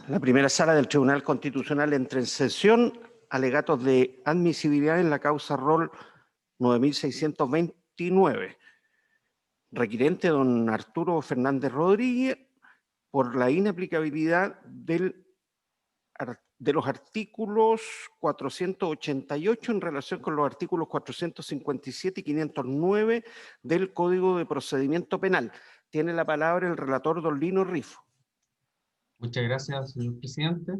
La primera sala del Tribunal Constitucional entra en sesión. Alegatos de admisibilidad en la causa rol 9629. Requirente don Arturo Fernández Rodríguez por la inaplicabilidad de los artículos 488 en relación con los artículos 457 y 509 del Código de Procedimiento Penal. Tiene la palabra el relator don Lino Rifo. Muchas gracias, señor presidente.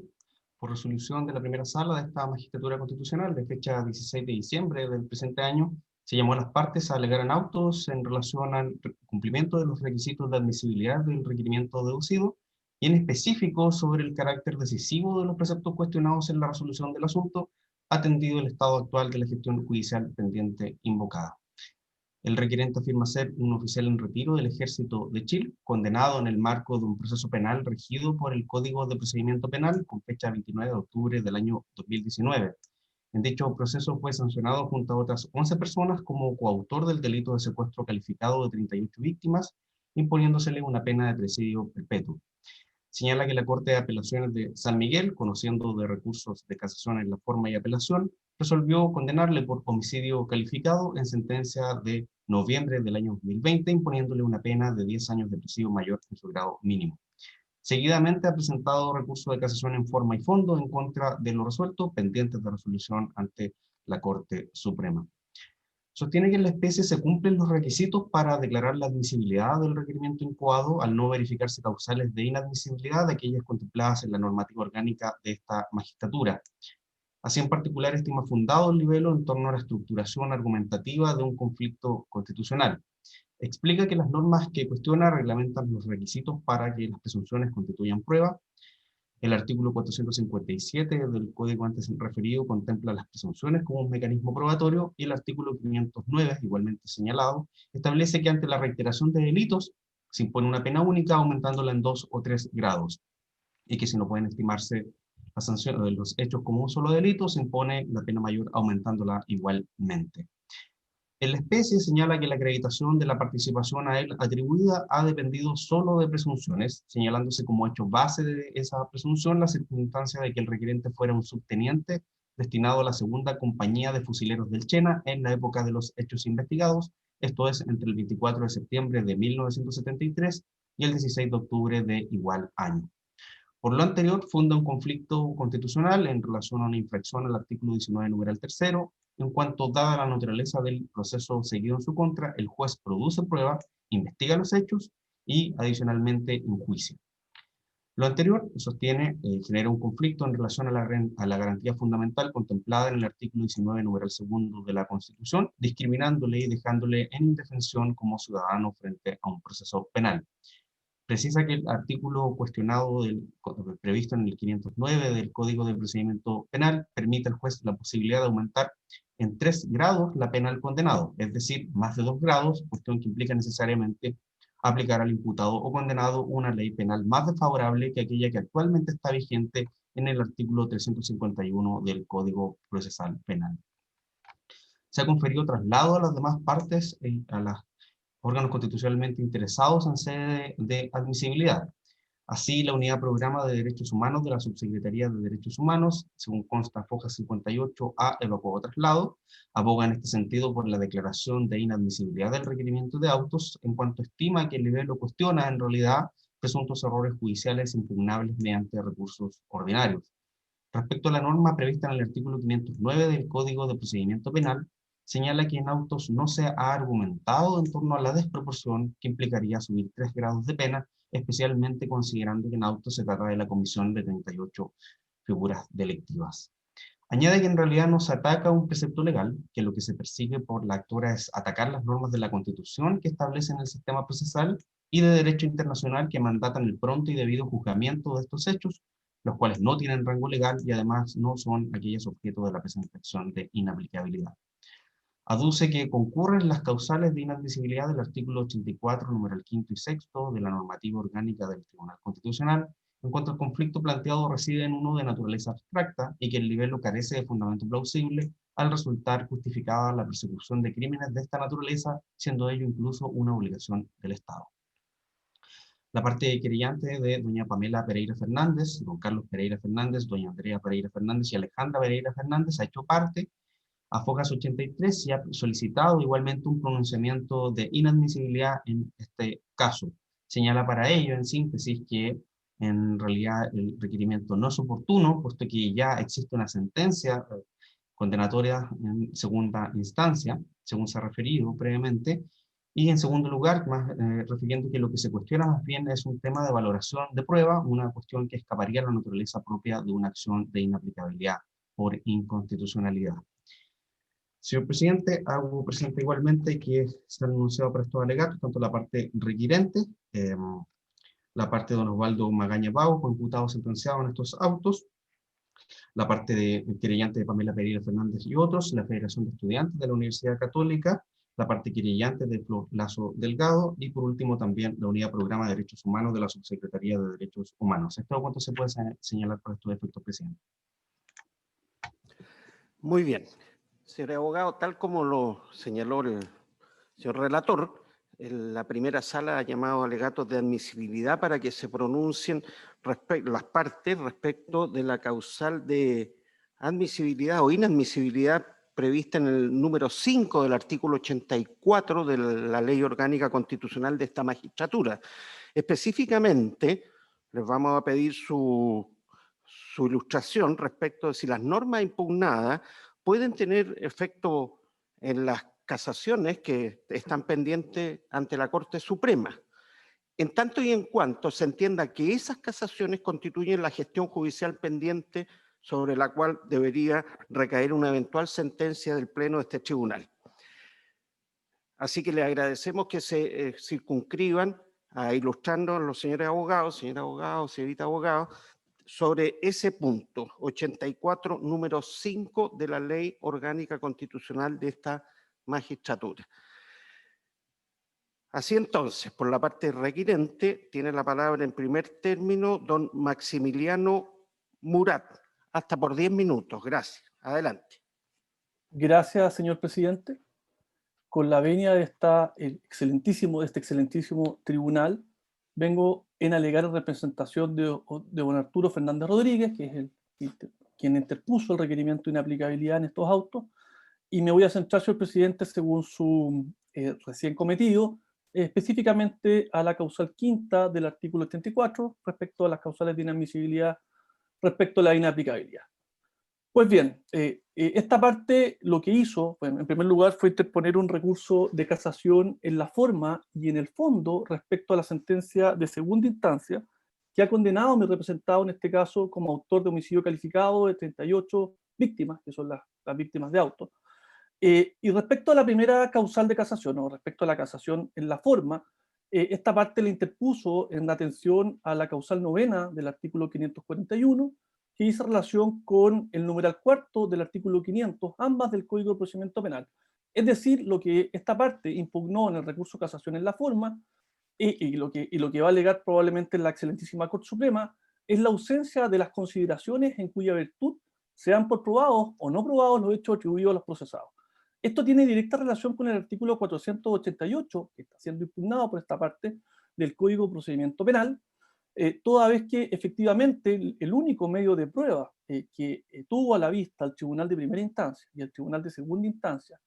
Por resolución de la primera sala de esta magistratura constitucional de fecha 16 de diciembre del presente año, se llamó a las partes a alegar en autos en relación al cumplimiento de los requisitos de admisibilidad del requerimiento deducido y en específico sobre el carácter decisivo de los preceptos cuestionados en la resolución del asunto, atendido el estado actual de la gestión judicial pendiente invocada. El requerente afirma ser un oficial en retiro del Ejército de Chile, condenado en el marco de un proceso penal regido por el Código de Procedimiento Penal con fecha 29 de octubre del año 2019. En dicho proceso fue sancionado junto a otras 11 personas como coautor del delito de secuestro calificado de 38 víctimas, imponiéndosele una pena de presidio perpetuo. Señala que la Corte de Apelaciones de San Miguel, conociendo de recursos de casación en la forma y apelación, resolvió condenarle por homicidio calificado en sentencia de noviembre del año 2020, imponiéndole una pena de 10 años de presidio mayor en su grado mínimo. Seguidamente ha presentado recurso de casación en forma y fondo en contra de lo resuelto, pendientes de resolución ante la Corte Suprema. Sostiene que en la especie se cumplen los requisitos para declarar la admisibilidad del requerimiento incoado al no verificarse causales de inadmisibilidad de aquellas contempladas en la normativa orgánica de esta magistratura. Así en particular estima fundado el libelo en torno a la estructuración argumentativa de un conflicto constitucional. Explica que las normas que cuestiona reglamentan los requisitos para que las presunciones constituyan prueba. El artículo 457 del Código antes referido contempla las presunciones como un mecanismo probatorio y el artículo 509, igualmente señalado, establece que ante la reiteración de delitos se impone una pena única aumentándola en 2 o 3 grados y que si no pueden estimarse la sanción de los hechos como un solo delito, se impone la pena mayor aumentándola igualmente. En la especie señala que la acreditación de la participación a él atribuida ha dependido solo de presunciones, señalándose como hecho base de esa presunción la circunstancia de que el requerente fuera un subteniente destinado a la segunda compañía de fusileros del Chena en la época de los hechos investigados, esto es, entre el 24 de septiembre de 1973 y el 16 de octubre de igual año. Por lo anterior, funda un conflicto constitucional en relación a una infracción al artículo 19, numeral tercero, en cuanto, dada la naturaleza del proceso seguido en su contra, el juez produce prueba, investiga los hechos y, adicionalmente, enjuicia. Lo anterior, sostiene, genera un conflicto en relación a la garantía fundamental contemplada en el artículo 19, numeral segundo de la Constitución, discriminándole y dejándole en indefensión como ciudadano frente a un proceso penal. Precisa que el artículo cuestionado previsto en el 509 del Código de Procedimiento Penal permite al juez la posibilidad de aumentar en 3 grados la pena al condenado, es decir, más de 2 grados, cuestión que implica necesariamente aplicar al imputado o condenado una ley penal más desfavorable que aquella que actualmente está vigente en el artículo 351 del Código Procesal Penal. Se ha conferido traslado a las demás partes, a las órganos constitucionalmente interesados en sede de admisibilidad. Así, la Unidad Programa de Derechos Humanos de la Subsecretaría de Derechos Humanos, según consta foja 58A, evacuado traslado, aboga en este sentido por la declaración de inadmisibilidad del requerimiento de autos, en cuanto estima que el nivel lo cuestiona en realidad presuntos errores judiciales impugnables mediante recursos ordinarios. Respecto a la norma prevista en el artículo 509 del Código de Procedimiento Penal, señala que en autos no se ha argumentado en torno a la desproporción que implicaría subir 3 grados de pena, especialmente considerando que en autos se trata de la comisión de 38 figuras delictivas. Añade que en realidad no se ataca un precepto legal, que lo que se persigue por la actora es atacar las normas de la Constitución que establecen el sistema procesal y de derecho internacional que mandatan el pronto y debido juzgamiento de estos hechos, los cuales no tienen rango legal y además no son aquellos objeto de la presentación de inaplicabilidad. Aduce que concurren las causales de inadmisibilidad del artículo 84, numeral quinto y sexto de la normativa orgánica del Tribunal Constitucional, en cuanto al conflicto planteado reside en uno de naturaleza abstracta y que el libelo carece de fundamento plausible al resultar justificada la persecución de crímenes de esta naturaleza, siendo ello incluso una obligación del Estado. La parte querellante de doña Pamela Pereira Fernández, don Carlos Pereira Fernández, doña Andrea Pereira Fernández y Alejandra Pereira Fernández ha hecho parte a FOGAS 83 y ha solicitado igualmente un pronunciamiento de inadmisibilidad en este caso. Señala para ello, en síntesis, que en realidad el requerimiento no es oportuno, puesto que ya existe una sentencia condenatoria en segunda instancia, según se ha referido previamente, y en segundo lugar, más refiriendo que lo que se cuestiona más bien es un tema de valoración de prueba, una cuestión que escaparía a la naturaleza propia de una acción de inaplicabilidad por inconstitucionalidad. Señor presidente, hago presente igualmente que se han anunciado por estos alegatos, tanto la parte requirente, la parte de don Osvaldo Magaña Pau, imputado sentenciado en estos autos, la parte de querellante de Pamela Pereira Fernández y otros, la Federación de Estudiantes de la Universidad Católica, la parte querellante de Flor Lazo Delgado, y por último también la Unidad Programa de Derechos Humanos de la Subsecretaría de Derechos Humanos. ¿Esto cuánto se puede señalar por estos efectos, presidente? Muy bien. Señor abogado, tal como lo señaló el señor relator, la primera sala ha llamado alegatos de admisibilidad para que se pronuncien las partes respecto de la causal de admisibilidad o inadmisibilidad prevista en el número 5 del artículo 84 de la Ley Orgánica Constitucional de esta magistratura. Específicamente, les vamos a pedir su ilustración respecto de si las normas impugnadas pueden tener efecto en las casaciones que están pendientes ante la Corte Suprema, en tanto y en cuanto se entienda que esas casaciones constituyen la gestión judicial pendiente sobre la cual debería recaer una eventual sentencia del Pleno de este tribunal. Así que le agradecemos que se circunscriban a ilustrarnos los señores abogados, señorita abogado, sobre ese punto, 84, número 5 de la Ley Orgánica Constitucional de esta magistratura. Así entonces, por la parte requirente, tiene la palabra en primer término don Maximiliano Murat. Hasta por 10 minutos. Gracias. Adelante. Gracias, señor presidente. Con la venia de este excelentísimo tribunal, vengo en alegar en representación de don Arturo Fernández Rodríguez, que es quien interpuso el requerimiento de inaplicabilidad en estos autos, y me voy a centrar, señor presidente, según su recién cometido, específicamente a la causal quinta del artículo 84, respecto a las causales de inadmisibilidad, respecto a la inaplicabilidad. Pues bien, esta parte lo que hizo, bueno, en primer lugar, fue interponer un recurso de casación en la forma y en el fondo respecto a la sentencia de segunda instancia que ha condenado a mi representado, en este caso, como autor de homicidio calificado de 38 víctimas, que son las víctimas de auto. Y respecto a la primera causal de casación, o respecto a la casación en la forma, esta parte le interpuso en atención a la causal novena del artículo 541, que hizo relación con el numeral cuarto del artículo 500, ambas del Código de Procedimiento Penal. Es decir, lo que esta parte impugnó en el recurso de casación en la forma, y lo que va a alegar probablemente en la excelentísima Corte Suprema, es la ausencia de las consideraciones en cuya virtud sean por probados o no probados los hechos atribuidos a los procesados. Esto tiene directa relación con el artículo 488, que está siendo impugnado por esta parte del Código de Procedimiento Penal, toda vez que efectivamente el único medio de prueba que tuvo a la vista el Tribunal de Primera Instancia y el Tribunal de Segunda Instancia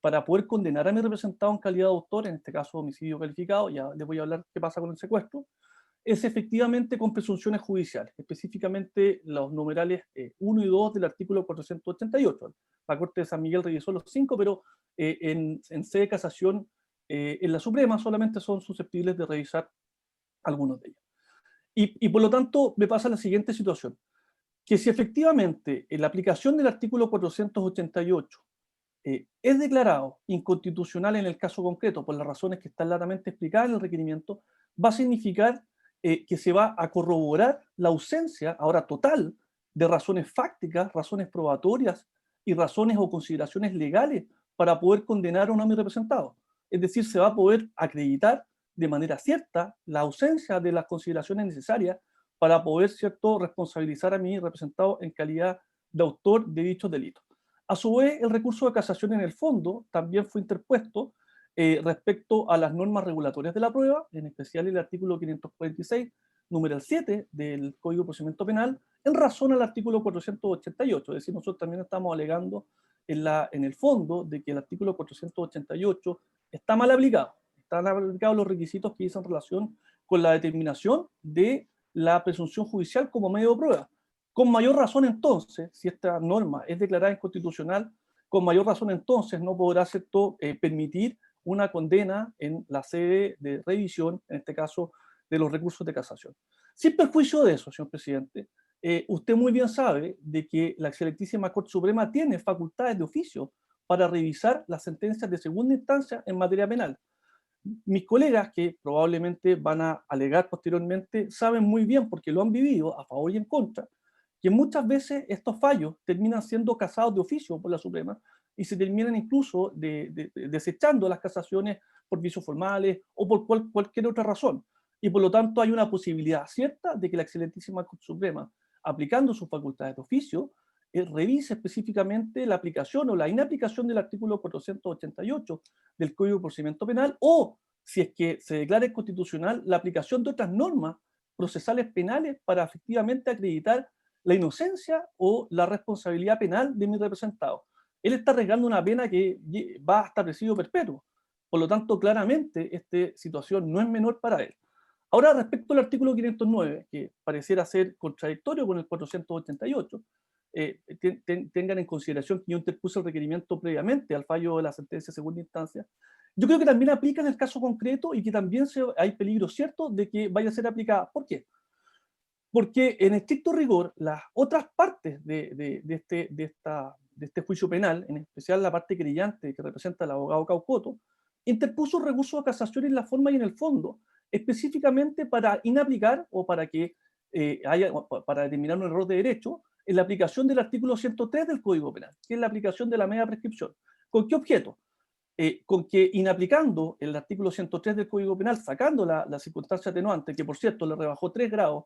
para poder condenar a mi representado en calidad de autor, en este caso homicidio calificado, ya les voy a hablar qué pasa con el secuestro, es efectivamente con presunciones judiciales, específicamente los numerales 1 y 2 del artículo 488. La Corte de San Miguel revisó los 5, pero en sede de casación en la Suprema solamente son susceptibles de revisar algunos de ellos. Y por lo tanto me pasa la siguiente situación, que si efectivamente en la aplicación del artículo 488 es declarado inconstitucional en el caso concreto por las razones que están claramente explicadas en el requerimiento, va a significar que se va a corroborar la ausencia, ahora total, de razones fácticas, razones probatorias y razones o consideraciones legales para poder condenar a un mi representado. Es decir, se va a poder acreditar de manera cierta la ausencia de las consideraciones necesarias para poder, ¿cierto?, responsabilizar a mi representado en calidad de autor de dichos delitos. A su vez, el recurso de casación en el fondo también fue interpuesto respecto a las normas regulatorias de la prueba, en especial el artículo 546, número 7 del Código de Procedimiento Penal, en razón al artículo 488. Es decir, nosotros también estamos alegando en el fondo de que el artículo 488 está mal aplicado. Están aplicados los requisitos que dicen relación con la determinación de la presunción judicial como medio de prueba. Con mayor razón entonces, si esta norma es declarada inconstitucional, con mayor razón entonces no podrá permitir una condena en la sede de revisión, en este caso de los recursos de casación. Sin perjuicio de eso, señor presidente, usted muy bien sabe de que la excelentísima Corte Suprema tiene facultades de oficio para revisar las sentencias de segunda instancia en materia penal. Mis colegas, que probablemente van a alegar posteriormente, saben muy bien, porque lo han vivido a favor y en contra, que muchas veces estos fallos terminan siendo casados de oficio por la Suprema y se terminan incluso desechando las casaciones por vicios formales o por cualquier otra razón. Y por lo tanto hay una posibilidad cierta de que la excelentísima Corte Suprema, aplicando sus facultades de oficio, revise específicamente la aplicación o la inaplicación del artículo 488 del Código de Procedimiento Penal, o, si es que se declara inconstitucional, la aplicación de otras normas procesales penales para efectivamente acreditar la inocencia o la responsabilidad penal de mi representado. Él está arriesgando una pena que va hasta presidio perpetuo. Por lo tanto, claramente, esta situación no es menor para él. Ahora, respecto al artículo 509, que pareciera ser contradictorio con el 488, tengan en consideración que yo interpuse el requerimiento previamente al fallo de la sentencia de segunda instancia. Yo creo que también aplica en el caso concreto y que también hay peligro cierto de que vaya a ser aplicada. ¿Por qué? Porque en estricto rigor, las otras partes de este juicio penal, en especial la parte querellante que representa el abogado Caucoto, interpuso recursos de casación en la forma y en el fondo, específicamente para inaplicar o para que para determinar un error de derecho en la aplicación del artículo 103 del Código Penal, que es la aplicación de la media prescripción. ¿Con qué objeto? Con que inaplicando el artículo 103 del Código Penal, sacando la circunstancia atenuante, que por cierto le rebajó 3 grados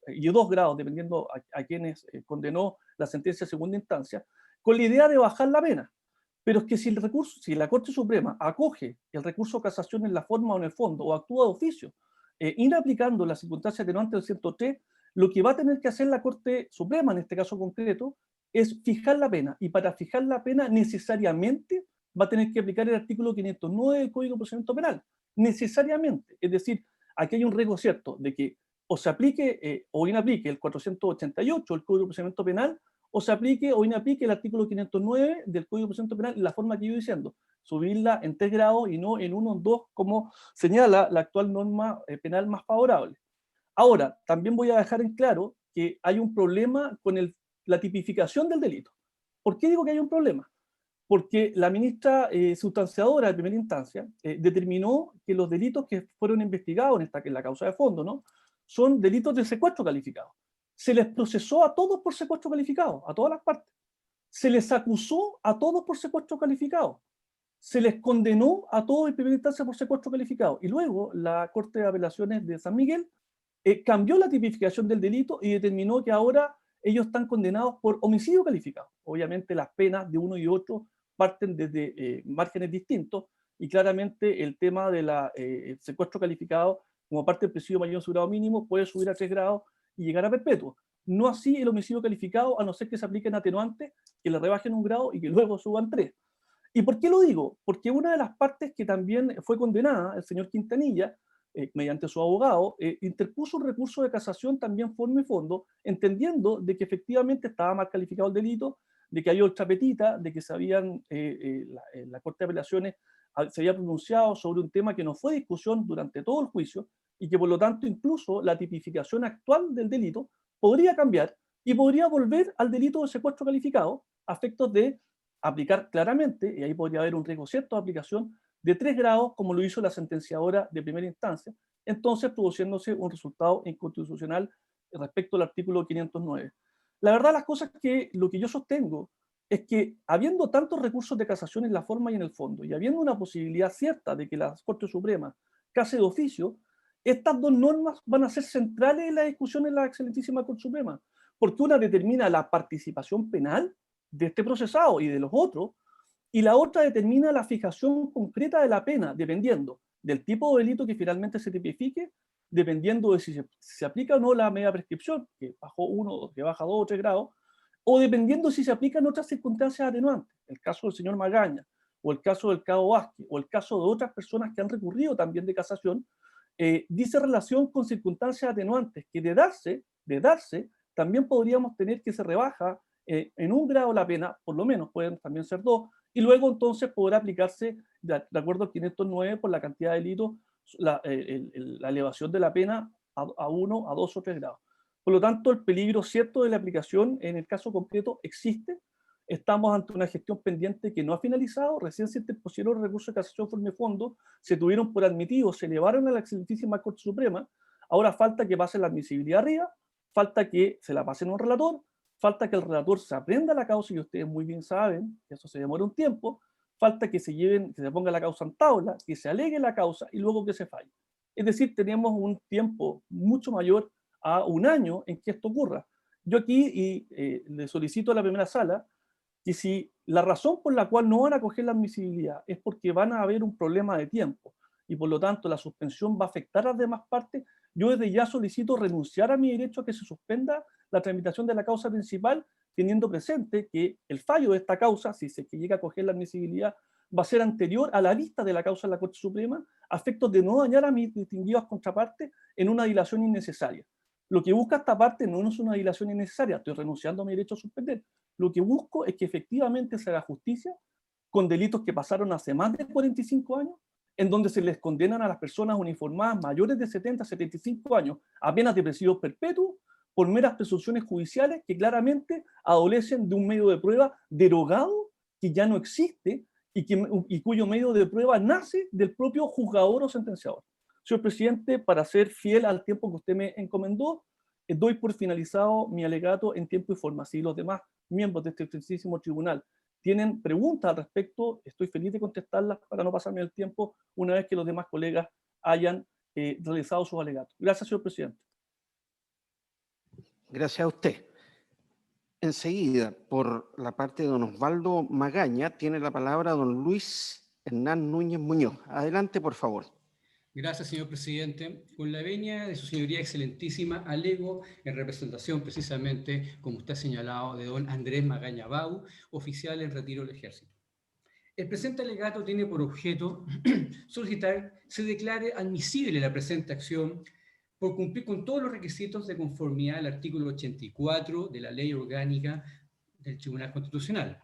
y 2 grados, dependiendo a quienes condenó la sentencia de segunda instancia, con la idea de bajar la pena. Pero es que si la Corte Suprema acoge el recurso de casación en la forma o en el fondo, o actúa de oficio, inaplicando la circunstancia atenuante del 103, lo que va a tener que hacer la Corte Suprema, en este caso concreto, es fijar la pena. Y para fijar la pena, necesariamente va a tener que aplicar el artículo 509 del Código de Procedimiento Penal. Necesariamente. Es decir, aquí hay un riesgo cierto de que o se aplique o inaplique el 488 del Código de Procedimiento Penal, o se aplique o inaplique el artículo 509 del Código de Procedimiento Penal en la forma que yo estoy diciendo, subirla en 3 grados y no en 1 o en 2, como señala la actual norma penal más favorable. Ahora, también voy a dejar en claro que hay un problema con la tipificación del delito. ¿Por qué digo que hay un problema? Porque la ministra sustanciadora de primera instancia determinó que los delitos que fueron investigados en la causa de fondo, ¿no?, son delitos de secuestro calificado. Se les procesó a todos por secuestro calificado, a todas las partes. Se les acusó a todos por secuestro calificado. Se les condenó a todos en primera instancia por secuestro calificado. Y luego la Corte de Apelaciones de San Miguel cambió la tipificación del delito y determinó que ahora ellos están condenados por homicidio calificado. Obviamente las penas de uno y otro parten desde márgenes distintos, y claramente el tema del secuestro calificado como parte del presidio mayor su grado mínimo puede subir a 3 grados y llegar a perpetuo. No así el homicidio calificado, a no ser que se apliquen atenuantes que le rebajen 1 grado y que luego suban 3. ¿Y por qué lo digo? Porque una de las partes que también fue condenada, el señor Quintanilla, mediante su abogado, interpuso un recurso de casación también forma y fondo, entendiendo de que efectivamente estaba mal calificado el delito, de que había otra petita, de que la Corte de Apelaciones se había pronunciado sobre un tema que no fue discusión durante todo el juicio, y que por lo tanto incluso la tipificación actual del delito podría cambiar y podría volver al delito de secuestro calificado a efectos de aplicar claramente, y ahí podría haber un riesgo cierto de aplicación, de 3 grados, como lo hizo la sentenciadora de primera instancia, entonces produciéndose un resultado inconstitucional respecto al artículo 509. La verdad, las cosas que lo que yo sostengo es que, habiendo tantos recursos de casación en la forma y en el fondo, y habiendo una posibilidad cierta de que la Corte Suprema case de oficio, estas dos normas van a ser centrales en la discusión en la excelentísima Corte Suprema, porque una determina la participación penal de este procesado y de los otros, y la otra determina la fijación concreta de la pena, dependiendo del tipo de delito que finalmente se tipifique, dependiendo de si se aplica o no la media prescripción, que bajó 1, que baja 2 o 3 grados, o dependiendo si se aplican otras circunstancias atenuantes, el caso del señor Magaña, o el caso del cabo Vázquez, o el caso de otras personas que han recurrido también de casación, dice relación con circunstancias atenuantes, que de darse, también podríamos tener que se rebaja en 1 grado la pena, por lo menos, pueden también ser 2, y luego entonces podrá aplicarse, de acuerdo al 509, por la cantidad de delitos, la elevación de la pena a 1, a 2 o 3 grados. Por lo tanto, el peligro cierto de la aplicación en el caso concreto existe. Estamos ante una gestión pendiente que no ha finalizado. Recién se interpusieron los recursos de casación forme fondo, se tuvieron por admitidos, se elevaron a la excelentísima Corte Suprema. Ahora falta que pase la admisibilidad arriba, falta que se la pasen a un relator, falta que el relator se aprenda la causa, y ustedes muy bien saben que eso se demora un tiempo, falta que se ponga la causa en tabla, que se alegue la causa y luego que se falle. Es decir, tenemos un tiempo mucho mayor a 1 año en que esto ocurra. Yo aquí le solicito a la primera sala que si la razón por la cual no van a coger la admisibilidad es porque van a haber un problema de tiempo y por lo tanto la suspensión va a afectar a las demás partes, yo desde ya solicito renunciar a mi derecho a que se suspenda la tramitación de la causa principal, teniendo presente que el fallo de esta causa, si se llega a coger la admisibilidad, va a ser anterior a la vista de la causa en la Corte Suprema, a efectos de no dañar a mis distinguidas contrapartes en una dilación innecesaria. Lo que busca esta parte no es una dilación innecesaria, estoy renunciando a mi derecho a suspender. Lo que busco es que efectivamente se haga justicia con delitos que pasaron hace más de 45 años, en donde se les condenan a las personas uniformadas mayores de 70 a 75 años a penas de presidio perpetuo por meras presunciones judiciales que claramente adolecen de un medio de prueba derogado que ya no existe y cuyo medio de prueba nace del propio juzgador o sentenciador. Señor presidente, para ser fiel al tiempo que usted me encomendó, doy por finalizado mi alegato en tiempo y forma. Si los demás miembros de este excelentísimo tribunal tienen preguntas al respecto, estoy feliz de contestarlas para no pasarme el tiempo una vez que los demás colegas hayan realizado sus alegatos. Gracias, señor presidente. Gracias a usted. Enseguida, por la parte de don Osvaldo Magaña, tiene la palabra don Luis Hernán Núñez Muñoz. Adelante, por favor. Gracias, señor presidente. Con la venia de su señoría excelentísima, alego en representación precisamente, como usted ha señalado, de don Andrés Magaña Bau, oficial en retiro del Ejército. El presente alegato tiene por objeto solicitar se declare admisible la presente acción por cumplir con todos los requisitos de conformidad al artículo 84 de la Ley Orgánica del Tribunal Constitucional.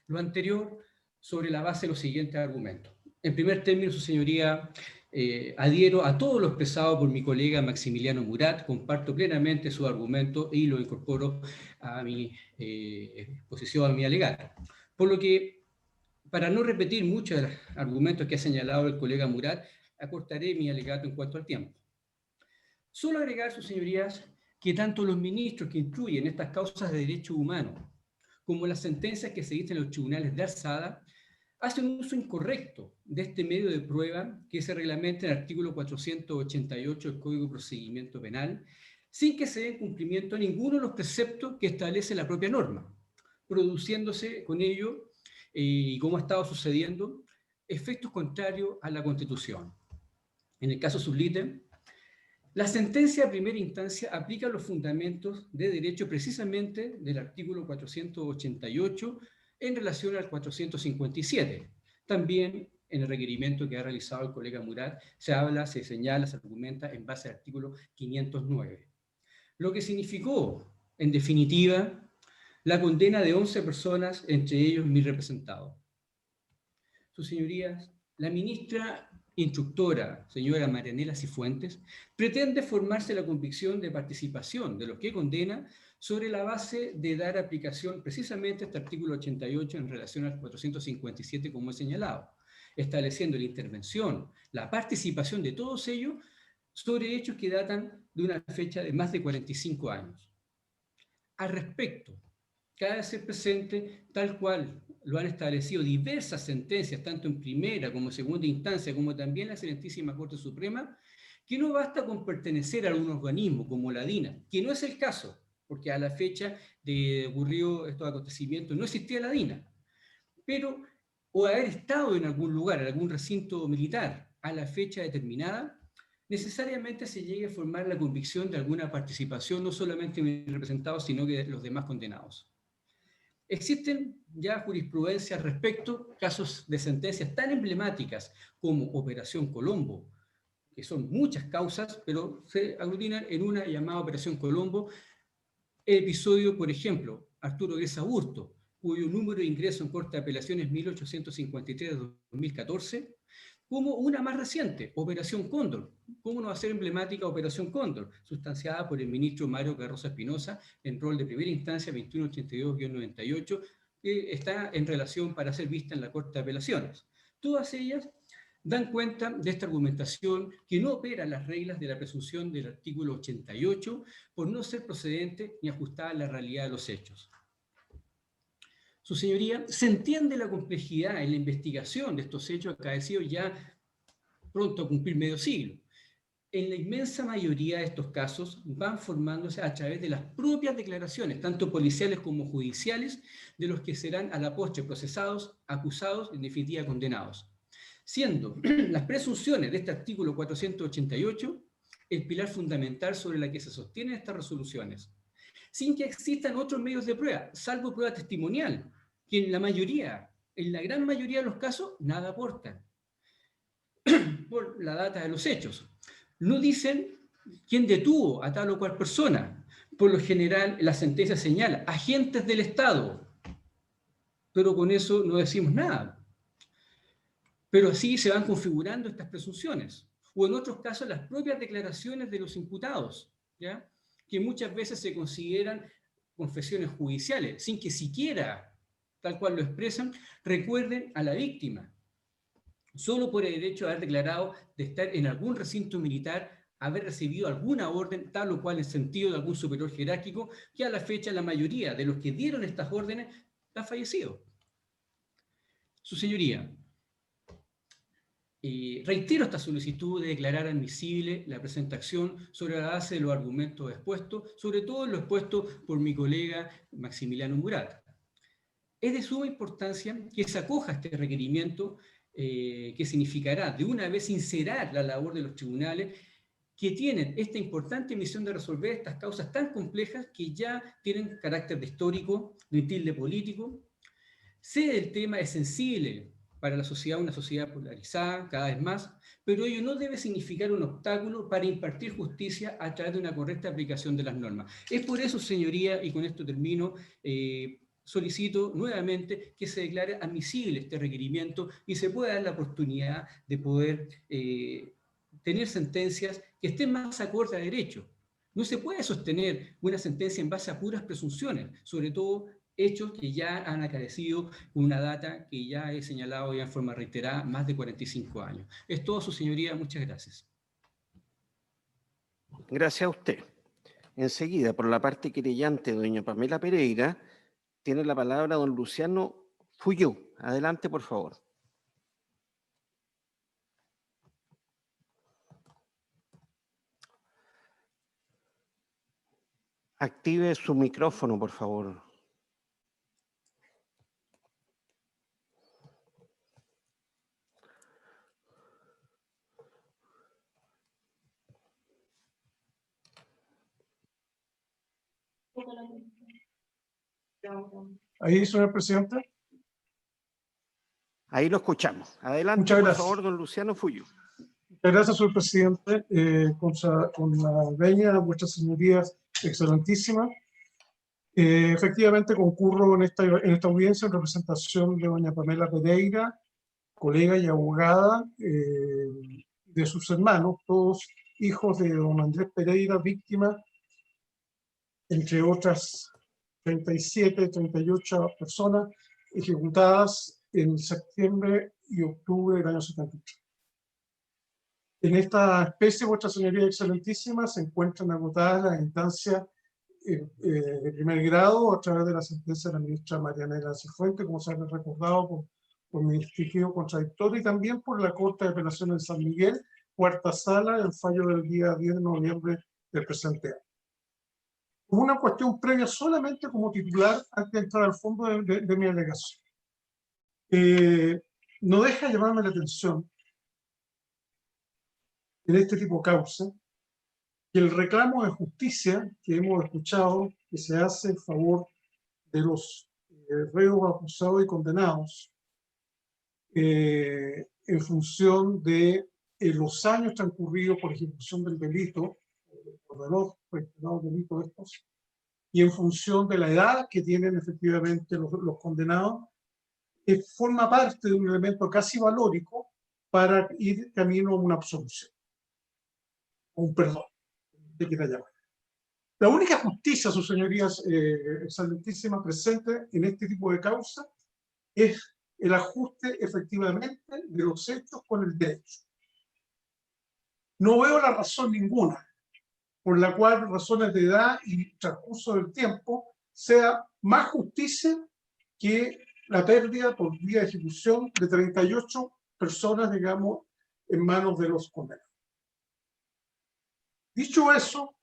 Lo anterior sobre la base de los siguientes argumentos. En primer término, su señoría, adhiero a todo lo expresado por mi colega Maximiliano Murat, comparto plenamente su argumento y lo incorporo a mi exposición, a mi alegato. Por lo que, para no repetir muchos de los argumentos que ha señalado el colega Murat, acortaré mi alegato en cuanto al tiempo. Solo agregar, sus señorías, que tanto los ministros que instruyen estas causas de derechos humanos como las sentencias que se dictan en los tribunales de alzada hacen un uso incorrecto de este medio de prueba que se reglamenta en el artículo 488 del Código de Procedimiento Penal, sin que se dé cumplimiento a ninguno de los preceptos que establece la propia norma, produciéndose con ello, y como ha estado sucediendo, efectos contrarios a la Constitución. En el caso sublítem, la sentencia de primera instancia aplica los fundamentos de derecho precisamente del artículo 488 en relación al 457. También en el requerimiento que ha realizado el colega Murat se señala, se argumenta en base al artículo 509. Lo que significó, en definitiva, la condena de 11 personas, entre ellos mi representado. Sus señorías, la ministra instructora, señora Marianela Cifuentes, pretende formarse la convicción de participación de los que condena sobre la base de dar aplicación precisamente a este artículo 88 en relación al 457, como he señalado, estableciendo la intervención, la participación de todos ellos sobre hechos que datan de una fecha de más de 45 años. Al respecto, cabe hacer presente, tal cual lo han establecido diversas sentencias, tanto en primera como en segunda instancia, como también la excelentísima Corte Suprema, que no basta con pertenecer a un organismo como la DINA, que no es el caso, porque a la fecha de ocurrido estos acontecimientos no existía la DINA. pero o haber estado en algún lugar, en algún recinto militar, a la fecha determinada, necesariamente se llegue a formar la convicción de alguna participación, no solamente de mis representados, sino que de los demás condenados. Existen ya jurisprudencias al respecto, casos de sentencias tan emblemáticas como Operación Colombo, que son muchas causas, pero se aglutinan en una llamada Operación Colombo. El episodio, por ejemplo, Arturo Greza Burto, cuyo número de ingreso en Corte de Apelaciones es 1853 de 2014, como una más reciente, Operación Cóndor. ¿Cómo no va a ser emblemática Operación Cóndor? Sustanciada por el ministro Mario Carroza Espinosa en rol de primera instancia 2182-98, que está en relación para ser vista en la Corte de Apelaciones. Todas ellas dan cuenta de esta argumentación que no opera las reglas de la presunción del artículo 88 por no ser procedente ni ajustada a la realidad de los hechos. Su señoría, se entiende la complejidad en la investigación de estos hechos acaecidos ya pronto a cumplir medio siglo. En la inmensa mayoría de estos casos van formándose a través de las propias declaraciones, tanto policiales como judiciales, de los que serán a la postre procesados, acusados y en definitiva condenados. Siendo las presunciones de este artículo 488 el pilar fundamental sobre la que se sostienen estas resoluciones, sin que existan otros medios de prueba, salvo prueba testimonial, que en la gran mayoría de los casos, nada aportan por la data de los hechos. No dicen quién detuvo a tal o cual persona. Por lo general, la sentencia señala agentes del Estado, pero con eso no decimos nada. Pero así se van configurando estas presunciones. O en otros casos, las propias declaraciones de los imputados, ¿ya?, que muchas veces se consideran confesiones judiciales, sin que siquiera, tal cual lo expresan, recuerden a la víctima. Solo por el hecho de haber declarado de estar en algún recinto militar, haber recibido alguna orden, tal o cual en sentido de algún superior jerárquico, que a la fecha la mayoría de los que dieron estas órdenes han fallecido. Su señoría, reitero esta solicitud de declarar admisible la presentación sobre la base de los argumentos expuestos, sobre todo lo expuesto por mi colega Maximiliano Murat. Es de suma importancia que se acoja este requerimiento que significará de una vez sincerar la labor de los tribunales que tienen esta importante misión de resolver estas causas tan complejas que ya tienen carácter de histórico, de tilde político. Sé el tema es sensible para la sociedad, una sociedad polarizada cada vez más, pero ello no debe significar un obstáculo para impartir justicia a través de una correcta aplicación de las normas. Es por eso, señoría, y con esto termino, solicito nuevamente que se declare admisible este requerimiento y se pueda dar la oportunidad de poder tener sentencias que estén más acorde a derecho. No se puede sostener una sentencia en base a puras presunciones, sobre todo hechos que ya han acaecido una data que ya he señalado ya en forma reiterada, más de 45 años. Es todo, su señoría, muchas gracias. Gracias a usted. Enseguida, por la parte querellante, doña Pamela Pereira, tiene la palabra don Luciano Fuyú. Adelante, por favor. Active su micrófono, por favor. Ahí, señor presidente. Ahí lo escuchamos. Adelante, Muchas por gracias. favor, don Luciano Fuyú. Muchas gracias, señor presidente. Con la veña, vuestras señorías excelentísimas. Efectivamente, concurro en esta audiencia en representación de doña Pamela Pereira, colega y abogada de sus hermanos, todos hijos de don Andrés Pereira, víctima, entre otras 37, 38 personas ejecutadas en septiembre y octubre del año 73. En esta especie, vuestras señorías excelentísimas, se encuentran agotadas las instancias de primer grado a través de la sentencia de la ministra Marianela Cifuentes, como se ha recordado por mi escrito contradictorio, y también por la Corte de Apelaciones de San Miguel, cuarta sala, en fallo del día 10 de noviembre del presente año. Una cuestión previa solamente como titular antes de entrar al fondo de mi alegación. no deja de llamarme la atención en este tipo de causa que el reclamo de justicia que hemos escuchado que se hace en favor de los reos acusados y condenados en función de los años transcurridos por ejecución del delito, por los delitos estos, y en función de la edad que tienen efectivamente los condenados, forma parte de un elemento casi valórico para ir camino a una absolución, o un perdón, de quiera llamar. La única justicia, sus señorías excelentísimas, presente en este tipo de causa es el ajuste efectivamente de los hechos con el derecho. No veo la razón ninguna por la cual razones de edad y transcurso del tiempo sea más justicia que la pérdida por vía de ejecución de 38 personas, digamos, en manos de los condenados. Dicho eso,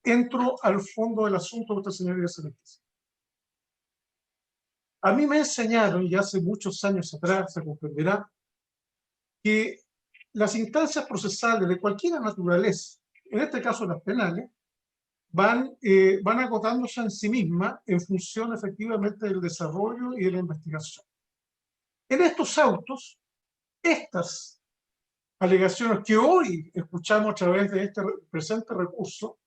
entro al fondo del asunto de esta señoría excelentísima. A mí me enseñaron, ya hace muchos años atrás, se comprenderá, que las instancias procesales de cualquier naturaleza, en este caso las penales, van agotándose en sí mismas en función efectivamente del desarrollo y de la investigación. En estos autos, estas alegaciones que hoy escuchamos a través de este presente recurso,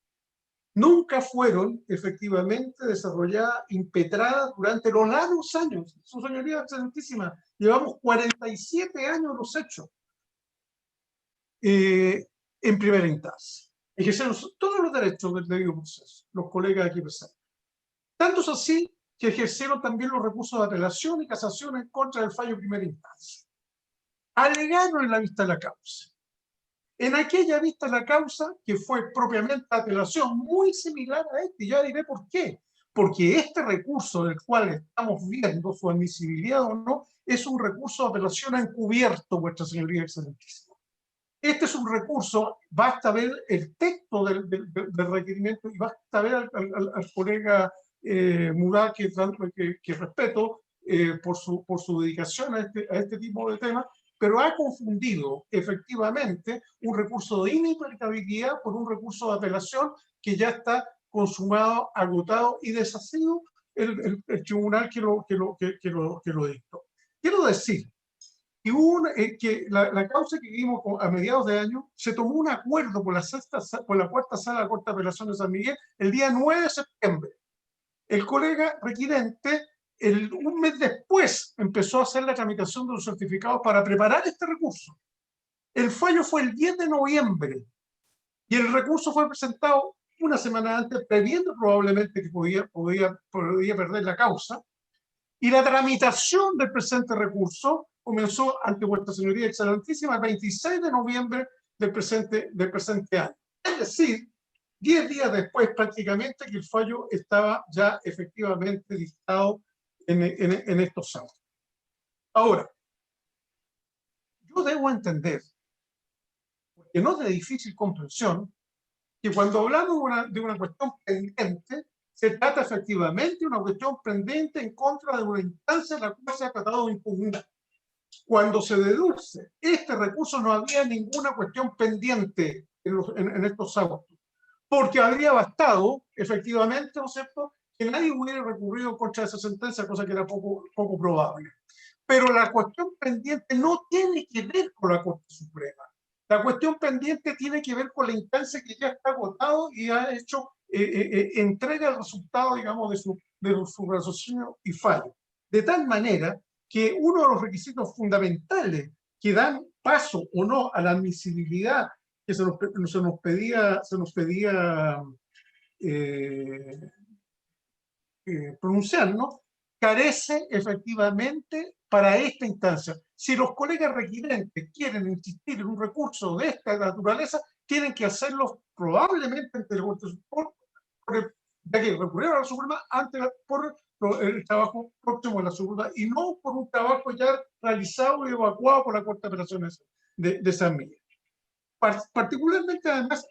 nunca fueron efectivamente desarrolladas, impetradas durante los largos años. Su señoría excelentísima, llevamos 47 años los hechos en primera instancia. Ejercieron todos los derechos del debido proceso, los colegas aquí presentes. Tanto es así que ejercieron también los recursos de apelación y casación en contra del fallo de primera instancia. Alegaron en la vista de la causa. En aquella vista de la causa, que fue propiamente apelación, muy similar a este, y ya diré por qué. Porque este recurso del cual estamos viendo su admisibilidad o no, es un recurso de apelación encubierto, vuestra señoría excelentísima. Este es un recurso, basta ver el texto del requerimiento y basta ver al colega Murat, que respeto por su dedicación a este tipo de temas, pero ha confundido efectivamente un recurso de inaplicabilidad por un recurso de apelación que ya está consumado, agotado y deshacido el tribunal que lo dictó. Quiero decir que la causa que vimos a mediados de año se tomó un acuerdo por la cuarta sala de la Corte de Apelación de San Miguel el día 9 de septiembre. El colega requirente, un mes después, empezó a hacer la tramitación de los certificados para preparar este recurso. El fallo fue el 10 de noviembre y el recurso fue presentado una semana antes, previendo probablemente que podía perder la causa. Y la tramitación del presente recurso comenzó ante vuestra señoría excelentísima el 26 de noviembre del presente año. Es decir, 10 días después prácticamente que el fallo estaba ya efectivamente dictado en estos años. Ahora, yo debo entender, porque no es de difícil comprensión, que cuando hablamos de una cuestión pendiente, se trata efectivamente de una cuestión pendiente en contra de una instancia en la cual se ha tratado de impugnar. Cuando se deduce este recurso, no había ninguna cuestión pendiente en estos autos, porque habría bastado, efectivamente, ¿no es cierto?, que nadie hubiera recurrido contra esa sentencia, cosa que era poco probable. Pero la cuestión pendiente no tiene que ver con la Corte Suprema. La cuestión pendiente tiene que ver con la instancia que ya está agotado y ha hecho entrega el resultado, digamos, de su raciocinio y fallo. De tal manera que uno de los requisitos fundamentales que dan paso o no a la admisibilidad que se nos pedía pronunciarnos, carece efectivamente para esta instancia. Si los colegas requirentes quieren insistir en un recurso de esta naturaleza, tienen que hacerlo probablemente ante el ya que recurrieron a la Suprema por el trabajo próximo de la Suprema y no por un trabajo ya realizado y evacuado por la Corte de Apelaciones de San Miguel. Particularmente, además,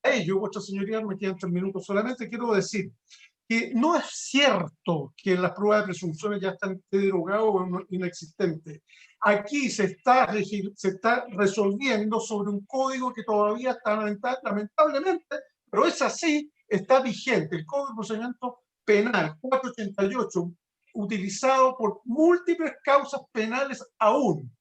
a ello, vuestra señoría, me quedan 3 minutos solamente, quiero decir que no es cierto que las pruebas de presunciones ya están derogadas o inexistentes. Aquí se está resolviendo sobre un código que todavía está, lamentablemente, pero es así, está vigente. El Código de Procedimiento Penal 488, utilizado por múltiples causas penales aún,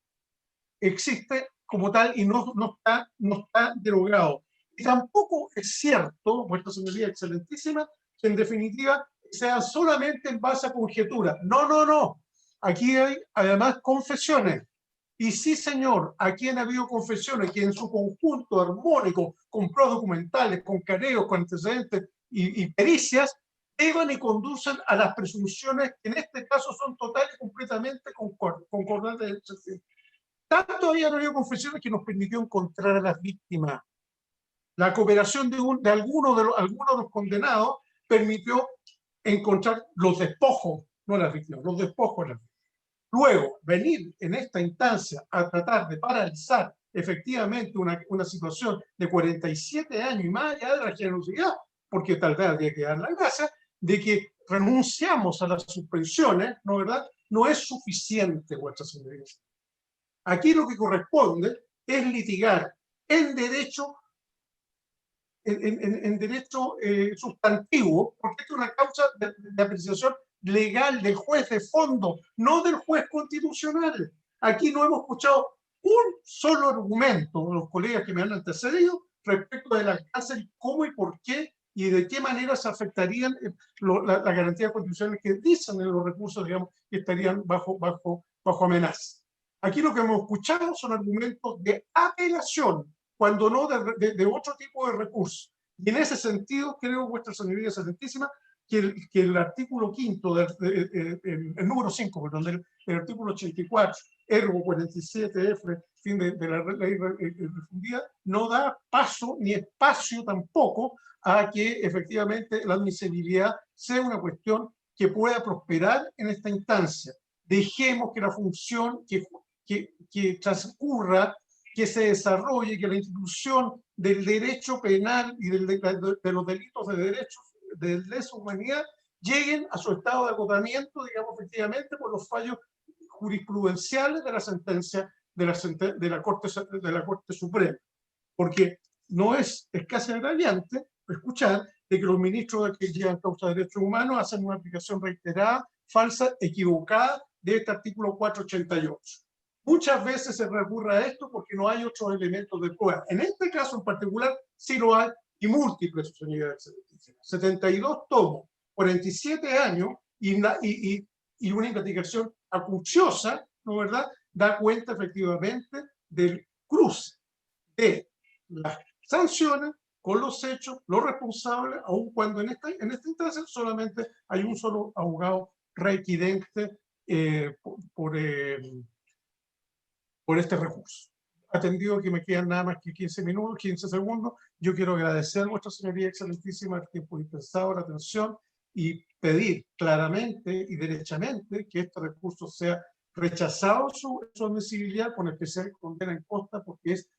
existe como tal y no está derogado. Y tampoco es cierto, vuestra señoría excelentísima, que en definitiva sea solamente en base a conjetura. No, no, no. Aquí hay además confesiones. Y sí, señor, aquí han habido confesiones que en su conjunto armónico, con pruebas documentales, con careos, con antecedentes y pericias, llevan y conducen a las presunciones que en este caso son total y completamente concordantes. Tanto habían habido confesiones que nos permitió encontrar a las víctimas. La cooperación de algunos de los condenados permitió encontrar los despojos, no las víctimas, los despojos de las víctimas. Luego, venir en esta instancia a tratar de paralizar efectivamente una situación de 47 años y más allá de la generosidad, porque tal vez habría que dar la gracia de que renunciamos a las suspensiones, ¿no verdad? No es suficiente, vuestras señorías. Aquí lo que corresponde es litigar en derecho sustantivo, porque es una causa de apreciación legal del juez de fondo, no del juez constitucional. Aquí no hemos escuchado un solo argumento de los colegas que me han antecedido respecto del alcance y cómo y por qué y de qué manera se afectarían las garantías constitucionales que dicen en los recursos, digamos, que estarían bajo amenaza. Aquí lo que hemos escuchado son argumentos de apelación, cuando no de otro tipo de recursos. Y en ese sentido, creo, vuestra señoría excelentísima, que el artículo 5, el número 5, perdón, del artículo 84, ergo 47F, fin de la ley refundida, no da paso ni espacio tampoco a que efectivamente la admisibilidad sea una cuestión que pueda prosperar en esta instancia. Dejemos que la función que transcurra, que se desarrolle, que la institución del derecho penal y de los delitos de derechos de lesa humanidad lleguen a su estado de agotamiento, digamos, efectivamente, por los fallos jurisprudenciales de la sentencia de la Corte Suprema. Porque no es casi agraviante escuchar de que los ministros que llevan causa de derechos humanos hacen una aplicación reiterada, falsa, equivocada de este artículo 488. Muchas veces se recurre a esto porque no hay otros elementos de prueba. En este caso en particular sí lo hay, y múltiples, señorías excelentísimas. 72 tomos, 47 años y una investigación acuciosa, ¿no verdad?, da cuenta efectivamente del cruce de las sanciones con los hechos, los responsables, aun cuando en esta instancia solamente hay un solo abogado requirente por este recurso. Atendido que me quedan nada más que 15 minutos, 15 segundos, yo quiero agradecer a vuestra señoría excelentísima el tiempo dispensado, la atención, y pedir claramente y derechamente que este recurso sea rechazado su admisibilidad con especial condena en contra, porque es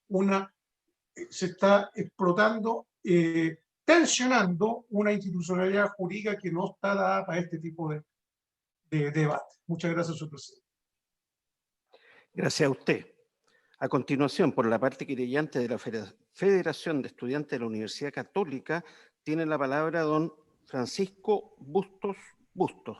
se está explotando, tensionando una institucionalidad jurídica que no está dada para este tipo de debate. Muchas gracias, señor presidente. Gracias a usted. A continuación, por la parte querellante de la Federación de Estudiantes de la Universidad Católica, tiene la palabra don Francisco Bustos.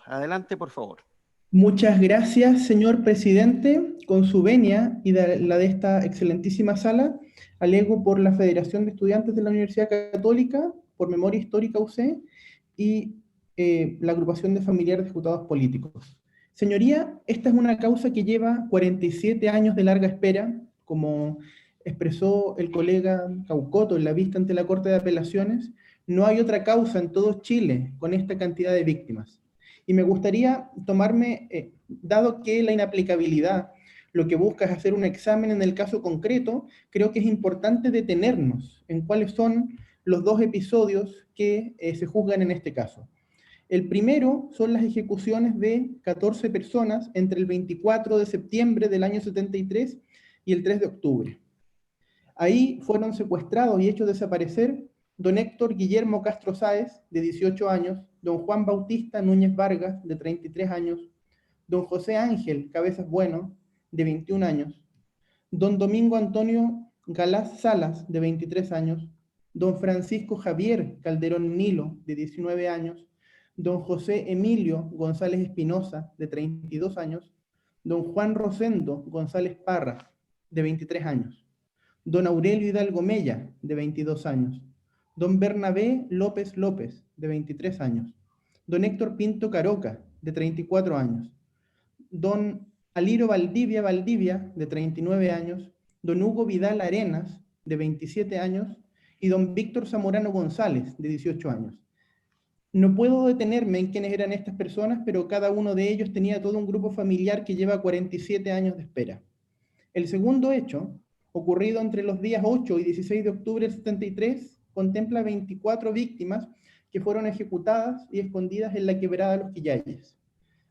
Adelante, por favor. Muchas gracias, señor presidente. Con su venia y la de esta excelentísima sala, alego por la Federación de Estudiantes de la Universidad Católica, por Memoria Histórica UC y la Agrupación de Familiares de Ejecutados Políticos. Señoría, esta es una causa que lleva 47 años de larga espera, como expresó el colega Caucoto en la vista ante la Corte de Apelaciones. No hay otra causa en todo Chile con esta cantidad de víctimas. Y me gustaría tomarme, dado que la inaplicabilidad lo que busca es hacer un examen en el caso concreto, creo que es importante detenernos en cuáles son los dos episodios que se juzgan en este caso. El primero son las ejecuciones de 14 personas entre el 24 de septiembre del año 73 y el 3 de octubre. Ahí fueron secuestrados y hechos desaparecer don Héctor Guillermo Castro Sáez, de 18 años, don Juan Bautista Núñez Vargas, de 33 años, don José Ángel Cabezas Bueno, de 21 años, don Domingo Antonio Galás Salas, de 23 años, don Francisco Javier Calderón Nilo, de 19 años, don José Emilio González Espinosa, de 32 años, don Juan Rosendo González Parra, de 23 años, don Aurelio Hidalgo Mella, de 22 años, don Bernabé López López, de 23 años, don Héctor Pinto Caroca, de 34 años, don Aliro Valdivia Valdivia, de 39 años, don Hugo Vidal Arenas, de 27 años, y don Víctor Zamorano González, de 18 años. No puedo detenerme en quiénes eran estas personas, pero cada uno de ellos tenía todo un grupo familiar que lleva 47 años de espera. El segundo hecho, ocurrido entre los días 8 y 16 de octubre del 73, contempla 24 víctimas que fueron ejecutadas y escondidas en la quebrada Los Quillayes.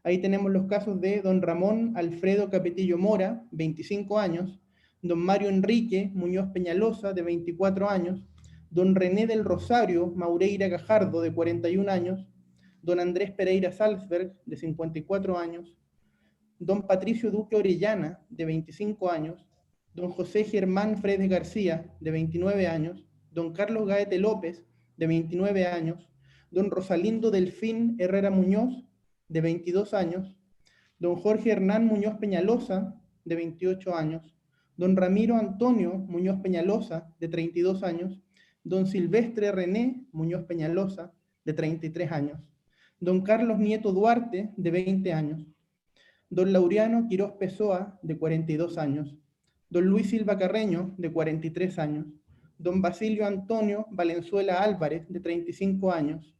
Ahí tenemos los casos de don Ramón Alfredo Capetillo Mora, 25 años, don Mario Enrique Muñoz Peñalosa, de 24 años, don René del Rosario Maureira Gajardo, de 41 años, don Andrés Pereira Salzberg, de 54 años, don Patricio Duque Orellana, de 25 años, don José Germán Fredes García, de 29 años, don Carlos Gaete López, de 29 años, don Rosalindo Delfín Herrera Muñoz, de 22 años, don Jorge Hernán Muñoz Peñalosa, de 28 años, don Ramiro Antonio Muñoz Peñalosa, de 32 años, don Silvestre René Muñoz Peñalosa, de 33 años, don Carlos Nieto Duarte, de 20 años, don Laureano Quirós Pessoa, de 42 años, don Luis Silva Carreño, de 43 años, don Basilio Antonio Valenzuela Álvarez, de 35 años,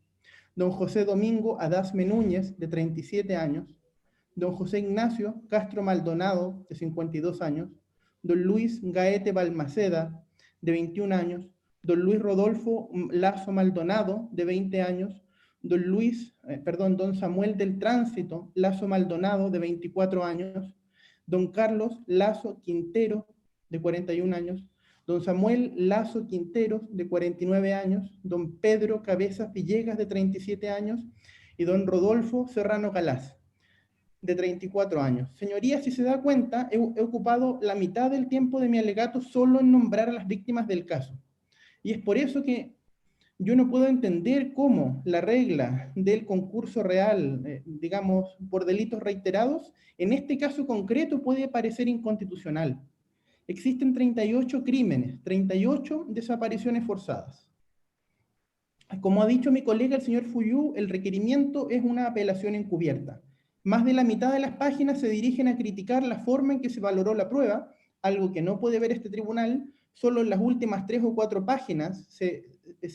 don José Domingo Adasme Núñez, de 37 años, don José Ignacio Castro Maldonado, de 52 años, don Luis Gaete Balmaceda, de 21 años, don Luis Rodolfo Lazo Maldonado, de 20 años, don Samuel del Tránsito Lazo Maldonado, de 24 años, don Carlos Lazo Quintero, de 41 años, don Samuel Lazo Quinteros, de 49 años, don Pedro Cabezas Villegas, de 37 años, y don Rodolfo Serrano Galás, de 34 años. Señorías, si se da cuenta, he ocupado la mitad del tiempo de mi alegato solo en nombrar a las víctimas del caso. Y es por eso que yo no puedo entender cómo la regla del concurso real, digamos, por delitos reiterados, en este caso concreto puede parecer inconstitucional. Existen 38 crímenes, 38 desapariciones forzadas. Como ha dicho mi colega el señor Fuyú, el requerimiento es una apelación encubierta. Más de la mitad de las páginas se dirigen a criticar la forma en que se valoró la prueba, algo que no puede ver este tribunal. Solo en las últimas 3 o 4 páginas se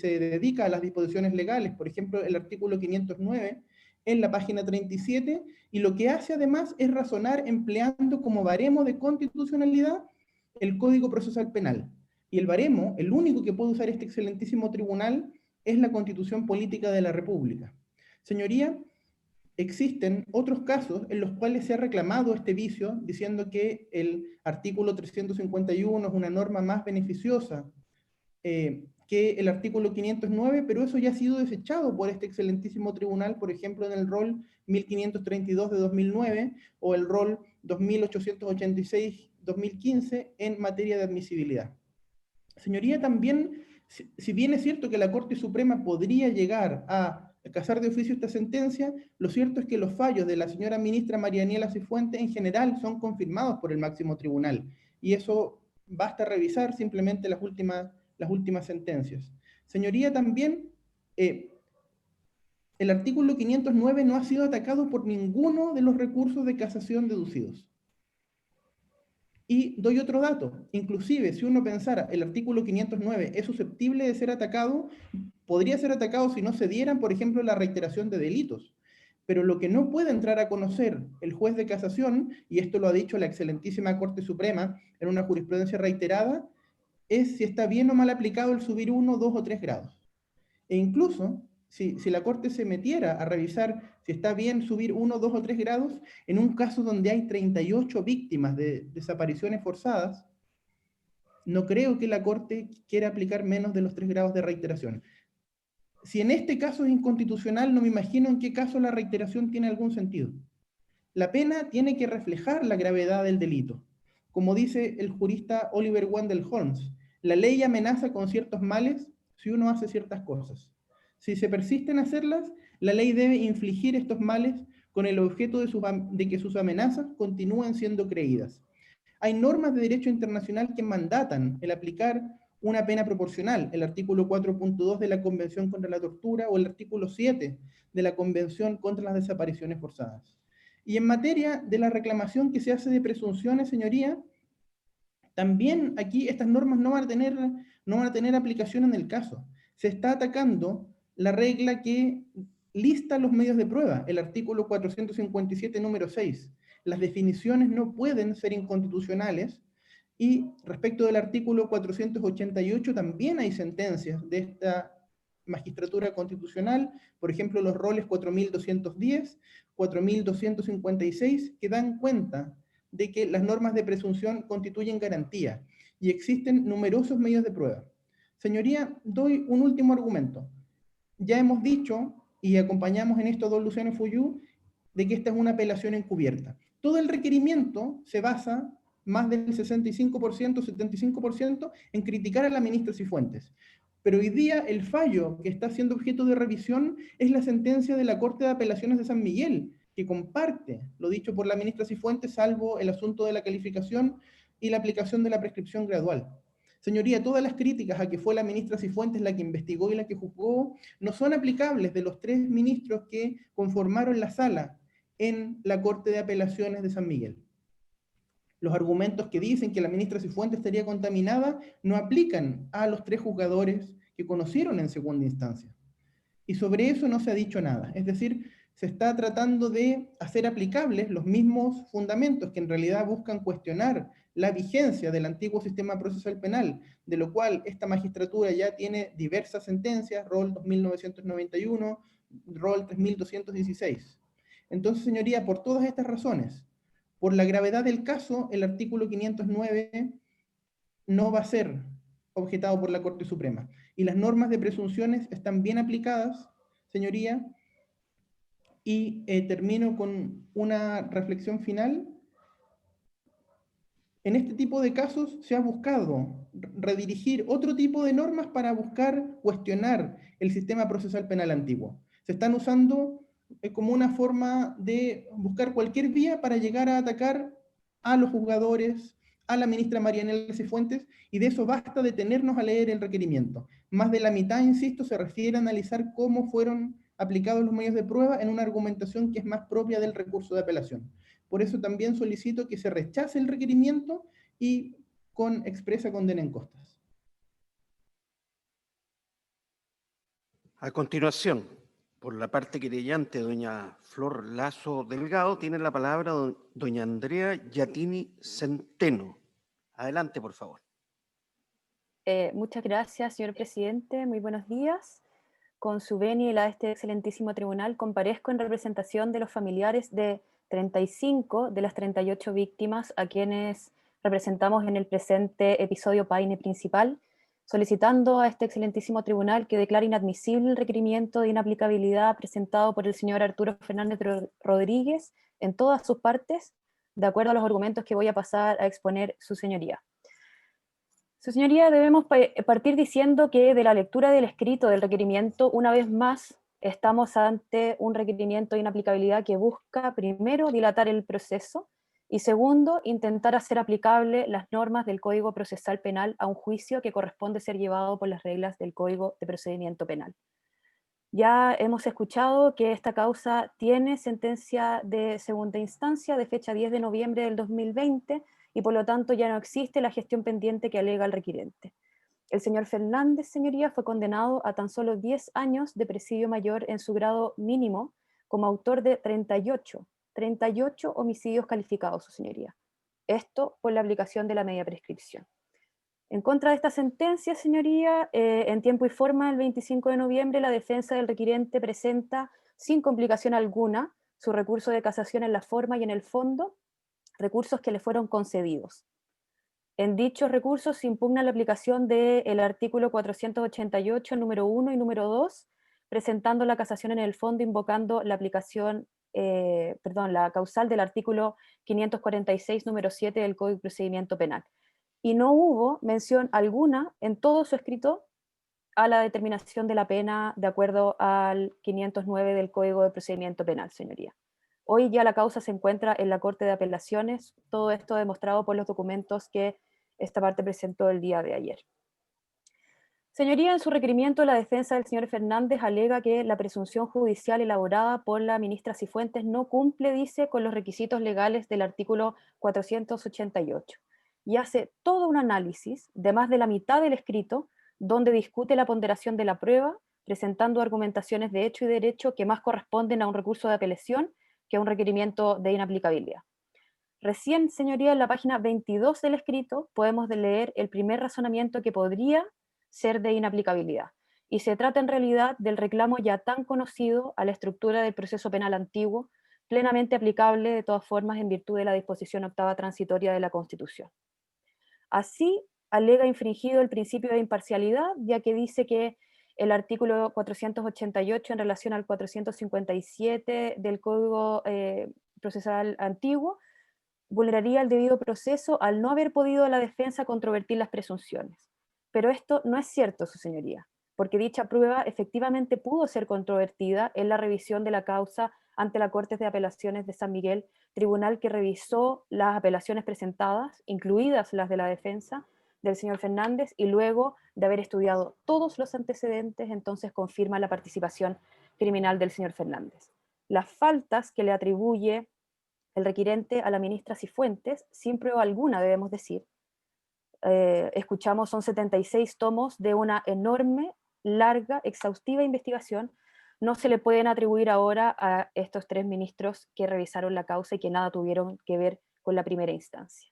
dedica a las disposiciones legales, por ejemplo, el artículo 509 en la página 37, y lo que hace además es razonar empleando como baremo de constitucionalidad el Código Procesal Penal. Y el baremo, el único que puede usar este excelentísimo tribunal, es la Constitución Política de la República. Señoría, existen otros casos en los cuales se ha reclamado este vicio, diciendo que el artículo 351 es una norma más beneficiosa que el artículo 509, pero eso ya ha sido desechado por este excelentísimo tribunal, por ejemplo, en el rol 1532 de 2009 o el rol 2886-2015 en materia de admisibilidad. Señoría, también, si bien es cierto que la Corte Suprema podría llegar a casar de oficio esta sentencia, lo cierto es que los fallos de la señora ministra Marianiela Cifuentes en general son confirmados por el máximo tribunal, y eso basta revisar simplemente las últimas sentencias. Señoría, también el artículo 509 no ha sido atacado por ninguno de los recursos de casación deducidos. Y doy otro dato, inclusive si uno pensara el artículo 509 es susceptible de ser atacado, podría ser atacado si no se dieran, por ejemplo, la reiteración de delitos. Pero lo que no puede entrar a conocer el juez de casación, y esto lo ha dicho la excelentísima Corte Suprema en una jurisprudencia reiterada, es si está bien o mal aplicado el subir 1, 2 o 3 grados. E incluso, si la Corte se metiera a revisar si está bien subir 1, 2 o 3 grados, en un caso donde hay 38 víctimas de desapariciones forzadas, no creo que la Corte quiera aplicar menos de los 3 grados de reiteración. Si en este caso es inconstitucional, no me imagino en qué caso la reiteración tiene algún sentido. La pena tiene que reflejar la gravedad del delito. Como dice el jurista Oliver Wendell Holmes, la ley amenaza con ciertos males si uno hace ciertas cosas. Si se persiste en hacerlas, la ley debe infligir estos males con el objeto de que sus amenazas continúen siendo creídas. Hay normas de derecho internacional que mandatan el aplicar una pena proporcional, el artículo 4.2 de la Convención contra la Tortura o el artículo 7 de la Convención contra las Desapariciones Forzadas. Y en materia de la reclamación que se hace de presunciones, señoría, también aquí estas normas no van a tener aplicación en el caso. Se está atacando la regla que lista los medios de prueba, el artículo 457, número 6. Las definiciones no pueden ser inconstitucionales, y respecto del artículo 488 también hay sentencias de esta magistratura constitucional, por ejemplo los roles 4210, 4256, que dan cuenta de que las normas de presunción constituyen garantía y existen numerosos medios de prueba. Señoría, doy un último argumento. Ya hemos dicho, y acompañamos en esto a don Luciano Fuyú, de que esta es una apelación encubierta. Todo el requerimiento se basa, más del 65%, 75%, en criticar a la ministra Cifuentes. Pero hoy día el fallo que está siendo objeto de revisión es la sentencia de la Corte de Apelaciones de San Miguel, que comparte lo dicho por la ministra Cifuentes, salvo el asunto de la calificación y la aplicación de la prescripción gradual. Señoría, todas las críticas a que fue la ministra Cifuentes la que investigó y la que juzgó no son aplicables de los 3 ministros que conformaron la sala en la Corte de Apelaciones de San Miguel. Los argumentos que dicen que la ministra Cifuentes estaría contaminada no aplican a los 3 juzgadores que conocieron en segunda instancia. Y sobre eso no se ha dicho nada. Es decir, se está tratando de hacer aplicables los mismos fundamentos que en realidad buscan cuestionar la vigencia del antiguo sistema procesal penal, de lo cual esta magistratura ya tiene diversas sentencias, rol 2991, rol 3216. Entonces, señoría, por todas estas razones, por la gravedad del caso, el artículo 509 no va a ser objetado por la Corte Suprema. Y las normas de presunciones están bien aplicadas, señoría. Y termino con una reflexión final. En este tipo de casos se ha buscado redirigir otro tipo de normas para buscar cuestionar el sistema procesal penal antiguo. Se están usando como una forma de buscar cualquier vía para llegar a atacar a los juzgadores, a la ministra Marianela Cifuentes, y de eso basta detenernos a leer el requerimiento. Más de la mitad, insisto, se refiere a analizar cómo fueron aplicados los medios de prueba en una argumentación que es más propia del recurso de apelación. Por eso también solicito que se rechace el requerimiento y con expresa condena en costas. A continuación, por la parte querellante, doña Flor Lazo Delgado, tiene la palabra doña Andrea Yatini Centeno. Adelante, por favor. Muchas gracias, señor presidente. Muy buenos días. Con su venia y la de este excelentísimo tribunal, comparezco en representación de los familiares de 35 de las 38 víctimas a quienes representamos en el presente episodio Paine principal, solicitando a este excelentísimo tribunal que declare inadmisible el requerimiento de inaplicabilidad presentado por el señor Arturo Fernández Rodríguez en todas sus partes, de acuerdo a los argumentos que voy a pasar a exponer su señoría. Su señoría, debemos partir diciendo que de la lectura del escrito del requerimiento, una vez más, estamos ante un requerimiento de inaplicabilidad que busca, primero, dilatar el proceso, y segundo, intentar hacer aplicable las normas del Código Procesal Penal a un juicio que corresponde ser llevado por las reglas del Código de Procedimiento Penal. Ya hemos escuchado que esta causa tiene sentencia de segunda instancia de fecha 10 de noviembre del 2020, y por lo tanto ya no existe la gestión pendiente que alega el requirente. El señor Fernández, señoría, fue condenado a tan solo 10 años de presidio mayor en su grado mínimo como autor de 38 homicidios calificados, su señoría. Esto por la aplicación de la media prescripción. En contra de esta sentencia, señoría, en tiempo y forma, el 25 de noviembre, la defensa del requirente presenta, sin complicación alguna, su recurso de casación en la forma y en el fondo, recursos que le fueron concedidos. En dichos recursos se impugna la aplicación del artículo 488, número 1 y número 2, presentando la casación en el fondo, invocando la aplicación, la causal del artículo 546, número 7 del Código de Procedimiento Penal. Y no hubo mención alguna en todo su escrito a la determinación de la pena de acuerdo al 509 del Código de Procedimiento Penal, señoría. Hoy ya la causa se encuentra en la Corte de Apelaciones, todo esto demostrado por los documentos que esta parte presentó el día de ayer. Señoría, en su requerimiento, la defensa del señor Fernández alega que la presunción judicial elaborada por la ministra Cifuentes no cumple, dice, con los requisitos legales del artículo 488, y hace todo un análisis de más de la mitad del escrito, donde discute la ponderación de la prueba, presentando argumentaciones de hecho y derecho que más corresponden a un recurso de apelación que a un requerimiento de inaplicabilidad. Recién, señoría, en la página 22 del escrito podemos leer el primer razonamiento que podría ser de inaplicabilidad. Y se trata en realidad del reclamo ya tan conocido a la estructura del proceso penal antiguo, plenamente aplicable de todas formas en virtud de la disposición octava transitoria de la Constitución. Así, alega infringido el principio de imparcialidad, ya que dice que el artículo 488 en relación al 457 del Código Procesal Antiguo vulneraría el debido proceso al no haber podido la defensa controvertir las presunciones. Pero esto no es cierto, su señoría, porque dicha prueba efectivamente pudo ser controvertida en la revisión de la causa ante la Corte de Apelaciones de San Miguel, tribunal que revisó las apelaciones presentadas, incluidas las de la defensa del señor Fernández, y luego de haber estudiado todos los antecedentes, entonces confirma la participación criminal del señor Fernández. Las faltas que le atribuye el requirente a la ministra Cifuentes, sin prueba alguna, debemos decir, escuchamos, son 76 tomos de una enorme, larga, exhaustiva investigación, no se le pueden atribuir ahora a estos 3 ministros que revisaron la causa y que nada tuvieron que ver con la primera instancia.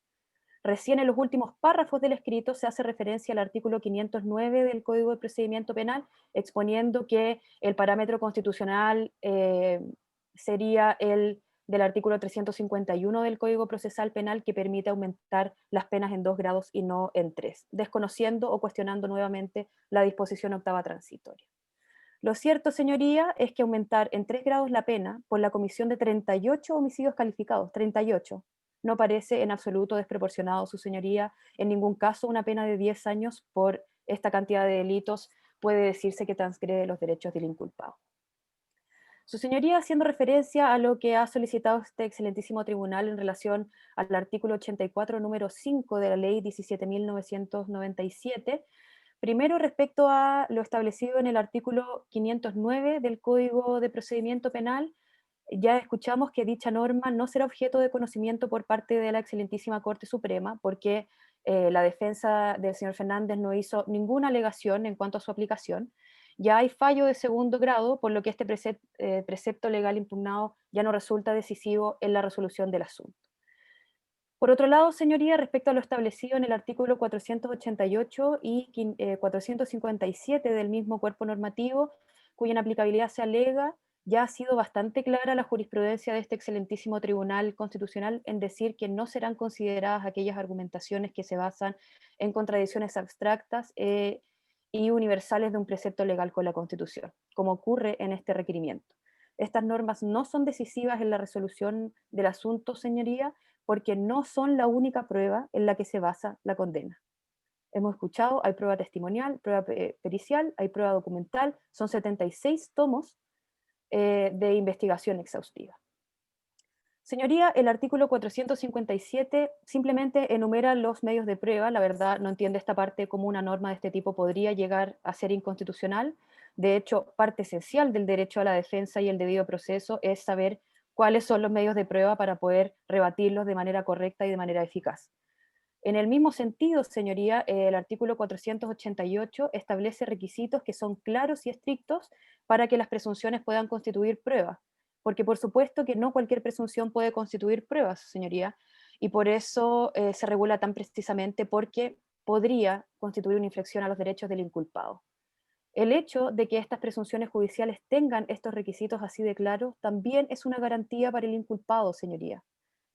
Recién en los últimos párrafos del escrito se hace referencia al artículo 509 del Código de Procedimiento Penal, exponiendo que el parámetro constitucional sería el del artículo 351 del Código Procesal Penal, que permite aumentar las penas en 2 grados y no en 3, desconociendo o cuestionando nuevamente la disposición octava transitoria. Lo cierto, señoría, es que aumentar en 3 grados la pena por la comisión de 38 homicidios calificados, 38, no parece en absoluto desproporcionado, su señoría. En ningún caso una pena de 10 años por esta cantidad de delitos puede decirse que transgrede los derechos del inculpado. Su señoría, haciendo referencia a lo que ha solicitado este excelentísimo tribunal en relación al artículo 84, número 5 de la ley 17.997, primero respecto a lo establecido en el artículo 509 del Código de Procedimiento Penal, ya escuchamos que dicha norma no será objeto de conocimiento por parte de la excelentísima Corte Suprema, porque la defensa del señor Fernández no hizo ninguna alegación en cuanto a su aplicación. Ya hay fallo de segundo grado, por lo que este precepto legal impugnado ya no resulta decisivo en la resolución del asunto. Por otro lado, señoría, respecto a lo establecido en el artículo 488 y 457 del mismo cuerpo normativo, cuya inaplicabilidad se alega, ya ha sido bastante clara la jurisprudencia de este excelentísimo Tribunal Constitucional en decir que no serán consideradas aquellas argumentaciones que se basan en contradicciones abstractas y universales de un precepto legal con la Constitución, como ocurre en este requerimiento. Estas normas no son decisivas en la resolución del asunto, señoría, porque no son la única prueba en la que se basa la condena. Hemos escuchado, hay prueba testimonial, prueba pericial, hay prueba documental, son 76 tomos de investigación exhaustiva. Señoría, el artículo 457 simplemente enumera los medios de prueba. La verdad, no entiendo esta parte como una norma de este tipo podría llegar a ser inconstitucional. De hecho, parte esencial del derecho a la defensa y el debido proceso es saber cuáles son los medios de prueba para poder rebatirlos de manera correcta y de manera eficaz. En el mismo sentido, señoría, el artículo 488 establece requisitos que son claros y estrictos para que las presunciones puedan constituir pruebas, porque por supuesto que no cualquier presunción puede constituir pruebas, señoría, y por eso se regula tan precisamente, porque podría constituir una infracción a los derechos del inculpado. El hecho de que estas presunciones judiciales tengan estos requisitos así de claros también es una garantía para el inculpado, señoría,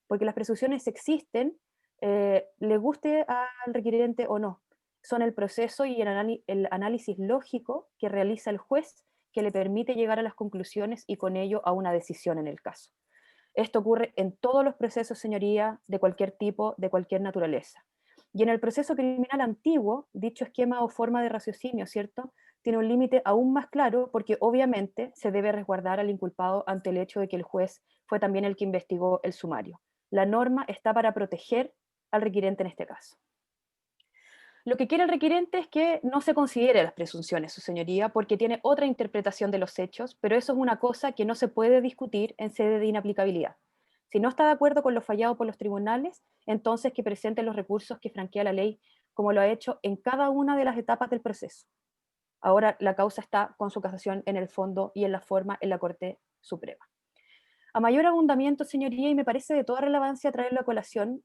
porque las presunciones existen, le guste al requirente o no, son el proceso y el análisis lógico que realiza el juez que le permite llegar a las conclusiones y con ello a una decisión en el caso. Esto ocurre en todos los procesos, señoría, de cualquier tipo, de cualquier naturaleza. Y en el proceso criminal antiguo, dicho esquema o forma de raciocinio, ¿cierto?, tiene un límite aún más claro porque obviamente se debe resguardar al inculpado ante el hecho de que el juez fue también el que investigó el sumario. La norma está para proteger al requirente en este caso. Lo que quiere el requirente es que no se considere las presunciones, su señoría, porque tiene otra interpretación de los hechos, pero eso es una cosa que no se puede discutir en sede de inaplicabilidad. Si no está de acuerdo con lo fallado por los tribunales, entonces que presente los recursos que franquea la ley, como lo ha hecho en cada una de las etapas del proceso. Ahora la causa está con su casación en el fondo y en la forma en la Corte Suprema. A mayor abundamiento, señoría, y me parece de toda relevancia traerlo a colación,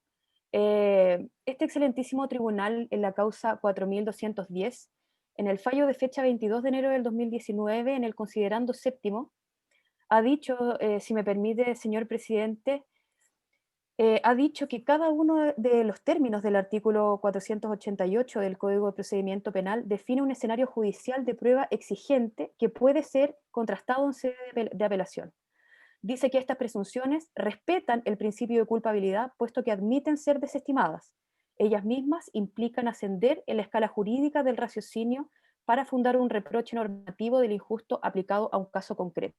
este excelentísimo tribunal en la causa 4210, en el fallo de fecha 22 de enero del 2019, en el considerando séptimo, ha dicho, si me permite, señor presidente, ha dicho que cada uno de los términos del artículo 488 del Código de Procedimiento Penal define un escenario judicial de prueba exigente que puede ser contrastado en sede de apelación. Dice que estas presunciones respetan el principio de culpabilidad, puesto que admiten ser desestimadas. Ellas mismas implican ascender en la escala jurídica del raciocinio para fundar un reproche normativo del injusto aplicado a un caso concreto.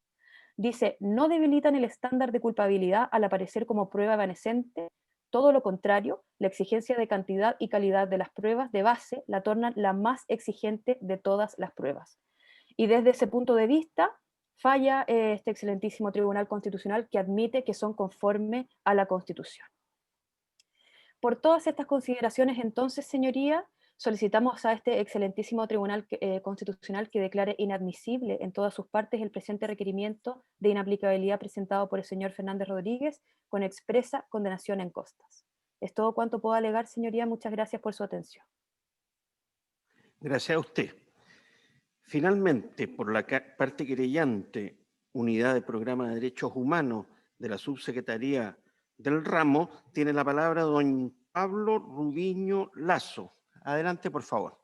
Dice, no debilitan el estándar de culpabilidad al aparecer como prueba evanescente, todo lo contrario, la exigencia de cantidad y calidad de las pruebas de base la tornan la más exigente de todas las pruebas. Y desde ese punto de vista, falla este excelentísimo Tribunal Constitucional que admite que son conforme a la Constitución. Por todas estas consideraciones, entonces, señoría, solicitamos a este excelentísimo Tribunal Constitucional que declare inadmisible en todas sus partes el presente requerimiento de inaplicabilidad presentado por el señor Fernández Rodríguez con expresa condenación en costas. Es todo cuanto puedo alegar, señoría. Muchas gracias por su atención. Gracias a usted. Finalmente, por la parte querellante, Unidad de Programa de Derechos Humanos de la Subsecretaría del Ramo, tiene la palabra don Pablo Rubiño Lazo. Adelante, por favor.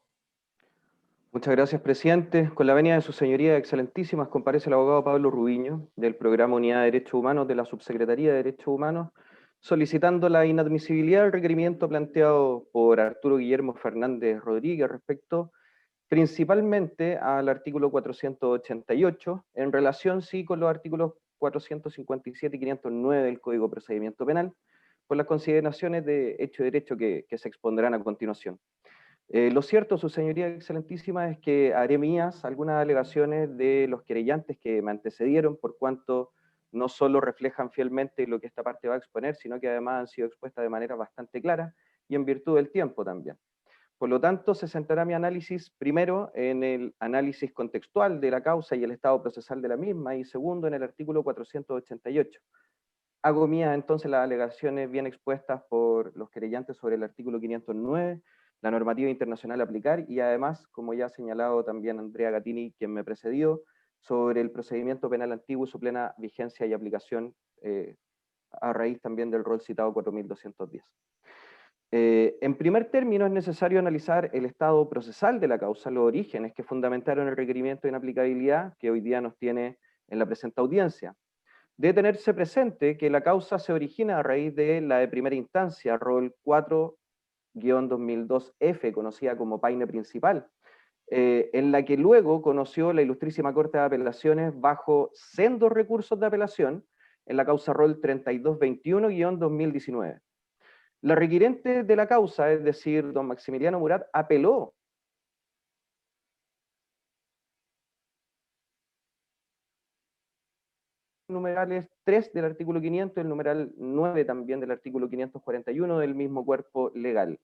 Muchas gracias, presidente. Con la venia de su señoría excelentísimas, comparece el abogado Pablo Rubiño, del Programa Unidad de Derechos Humanos de la Subsecretaría de Derechos Humanos, solicitando la inadmisibilidad del requerimiento planteado por Arturo Guillermo Fernández Rodríguez respecto principalmente al artículo 488, en relación, sí, con los artículos 457 y 509 del Código de Procedimiento Penal, por las consideraciones de hecho y derecho que se expondrán a continuación. Lo cierto, su señoría excelentísima, es que haré mías algunas alegaciones de los querellantes que me antecedieron, por cuanto no solo reflejan fielmente lo que esta parte va a exponer, sino que además han sido expuestas de manera bastante clara y en virtud del tiempo también. Por lo tanto, se centrará mi análisis primero en el análisis contextual de la causa y el estado procesal de la misma, y segundo en el artículo 488. Hago mías entonces las alegaciones bien expuestas por los querellantes sobre el artículo 509, la normativa internacional a aplicar, y además, como ya ha señalado también Andrea Gatini, quien me precedió, sobre el procedimiento penal antiguo y su plena vigencia y aplicación a raíz también del rol citado 4210. En primer término, es necesario analizar el estado procesal de la causa, los orígenes que fundamentaron el requerimiento de inaplicabilidad que hoy día nos tiene en la presente audiencia. Debe tenerse presente que la causa se origina a raíz de la de primera instancia, rol 4-2002F, conocida como paine principal, en la que luego conoció la Ilustrísima Corte de Apelaciones bajo sendos recursos de apelación en la causa rol 3221-2019. La requirente de la causa, es decir, don Maximiliano Murat, apeló numerales 3 del artículo 500, el numeral 9 también del artículo 541 del mismo cuerpo legal.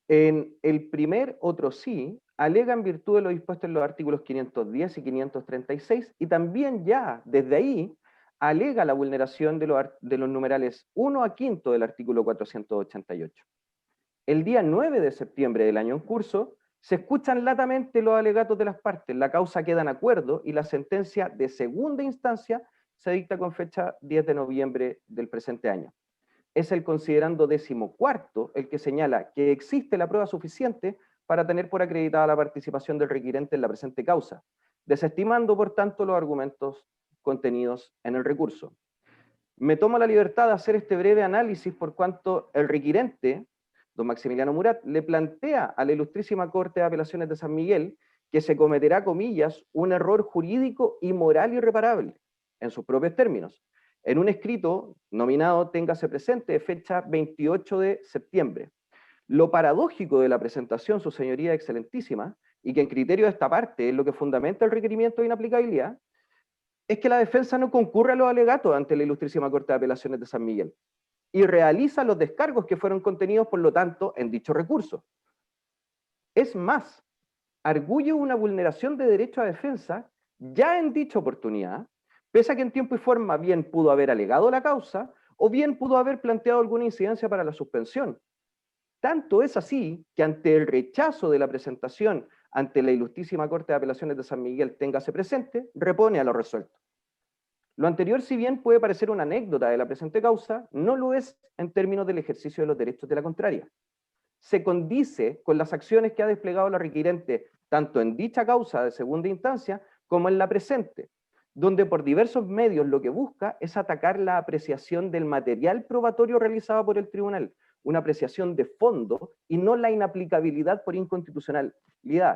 En el primer otro sí, alega en virtud de lo dispuesto en los artículos 510 y 536, y también ya desde ahí alega la vulneración de los numerales 1 a 5 del artículo 488. El día 9 de septiembre del año en curso, se escuchan latamente los alegatos de las partes, la causa queda en acuerdo y la sentencia de segunda instancia se dicta con fecha 10 de noviembre del presente año. Es el considerando 14º el que señala que existe la prueba suficiente para tener por acreditada la participación del requirente en la presente causa, desestimando por tanto los argumentos contenidos en el recurso. Me tomo la libertad de hacer este breve análisis por cuanto el requirente, don Maximiliano Murat, le plantea a la Ilustrísima Corte de Apelaciones de San Miguel que se cometerá, comillas, un error jurídico y moral irreparable, en sus propios términos, en un escrito nominado Téngase presente de fecha 28 de septiembre. Lo paradójico de la presentación, su señoría excelentísima, y que en criterio de esta parte es lo que fundamenta el requerimiento de inaplicabilidad, es que la defensa no concurre a los alegatos ante la Ilustrísima Corte de Apelaciones de San Miguel y realiza los descargos que fueron contenidos, por lo tanto, en dicho recurso. Es más, arguye una vulneración de derecho a defensa ya en dicha oportunidad, pese a que en tiempo y forma bien pudo haber alegado la causa o bien pudo haber planteado alguna incidencia para la suspensión. Tanto es así que ante el rechazo de la presentación ante la Ilustrísima Corte de Apelaciones de San Miguel Téngase presente, repone a lo resuelto. Lo anterior, si bien puede parecer una anécdota de la presente causa, no lo es en términos del ejercicio de los derechos de la contraria. Se condice con las acciones que ha desplegado la requirente tanto en dicha causa de segunda instancia como en la presente, donde por diversos medios lo que busca es atacar la apreciación del material probatorio realizado por el tribunal, una apreciación de fondo y no la inaplicabilidad por inconstitucionalidad,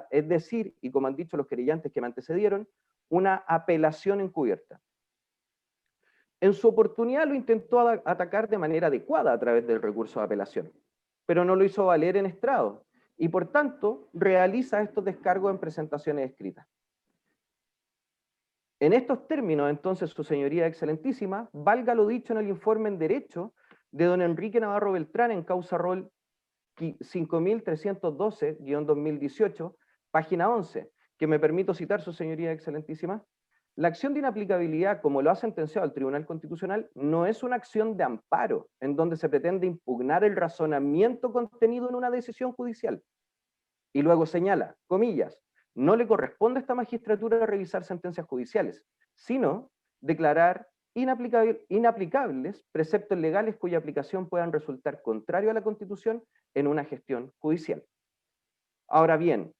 es decir, y como han dicho los querellantes que me antecedieron, una apelación encubierta. En su oportunidad lo intentó atacar de manera adecuada a través del recurso de apelación, pero no lo hizo valer en estrado y por tanto realiza estos descargos en presentaciones escritas. En estos términos, entonces, su señoría excelentísima, valga lo dicho en el informe en derecho de don Enrique Navarro Beltrán en causa rol 5312-2018, página 11, que me permito citar, su señoría excelentísima. La acción de inaplicabilidad, como lo ha sentenciado el Tribunal Constitucional, no es una acción de amparo en donde se pretende impugnar el razonamiento contenido en una decisión judicial. Y luego señala, comillas, no le corresponde a esta magistratura revisar sentencias judiciales, sino declarar inaplicables preceptos legales cuya aplicación puedan resultar contrario a la Constitución en una gestión judicial. Ahora bien,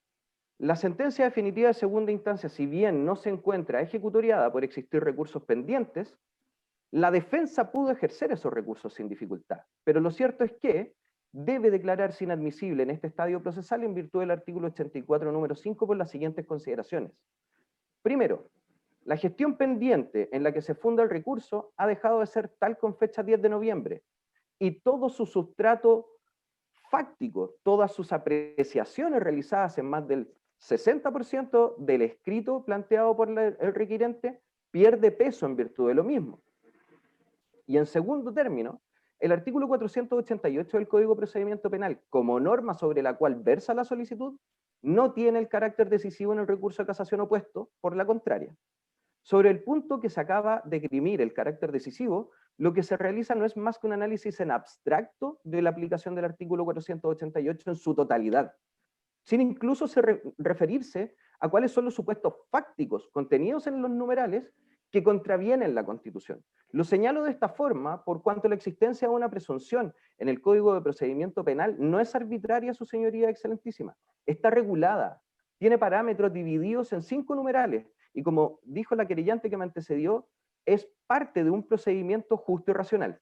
la sentencia definitiva de segunda instancia, si bien no se encuentra ejecutoriada por existir recursos pendientes, la defensa pudo ejercer esos recursos sin dificultad. Pero lo cierto es que debe declararse inadmisible en este estadio procesal en virtud del artículo 84, número 5, por las siguientes consideraciones. Primero, la gestión pendiente en la que se funda el recurso ha dejado de ser tal con fecha 10 de noviembre y todo su sustrato fáctico, todas sus apreciaciones realizadas en más del 60% del escrito planteado por el requirente pierde peso en virtud de lo mismo. Y en segundo término, el artículo 488 del Código de Procedimiento Penal, como norma sobre la cual versa la solicitud, no tiene el carácter decisivo en el recurso de casación opuesto, por la contraria. Sobre el punto que se acaba de dirimir, el carácter decisivo, lo que se realiza no es más que un análisis en abstracto de la aplicación del artículo 488 en su totalidad, sin incluso referirse a cuáles son los supuestos fácticos contenidos en los numerales que contravienen la Constitución. Lo señalo de esta forma por cuanto la existencia de una presunción en el Código de Procedimiento Penal no es arbitraria, su señoría excelentísima, está regulada, tiene parámetros divididos en 5 numerales y, como dijo la querellante que me antecedió, es parte de un procedimiento justo y racional.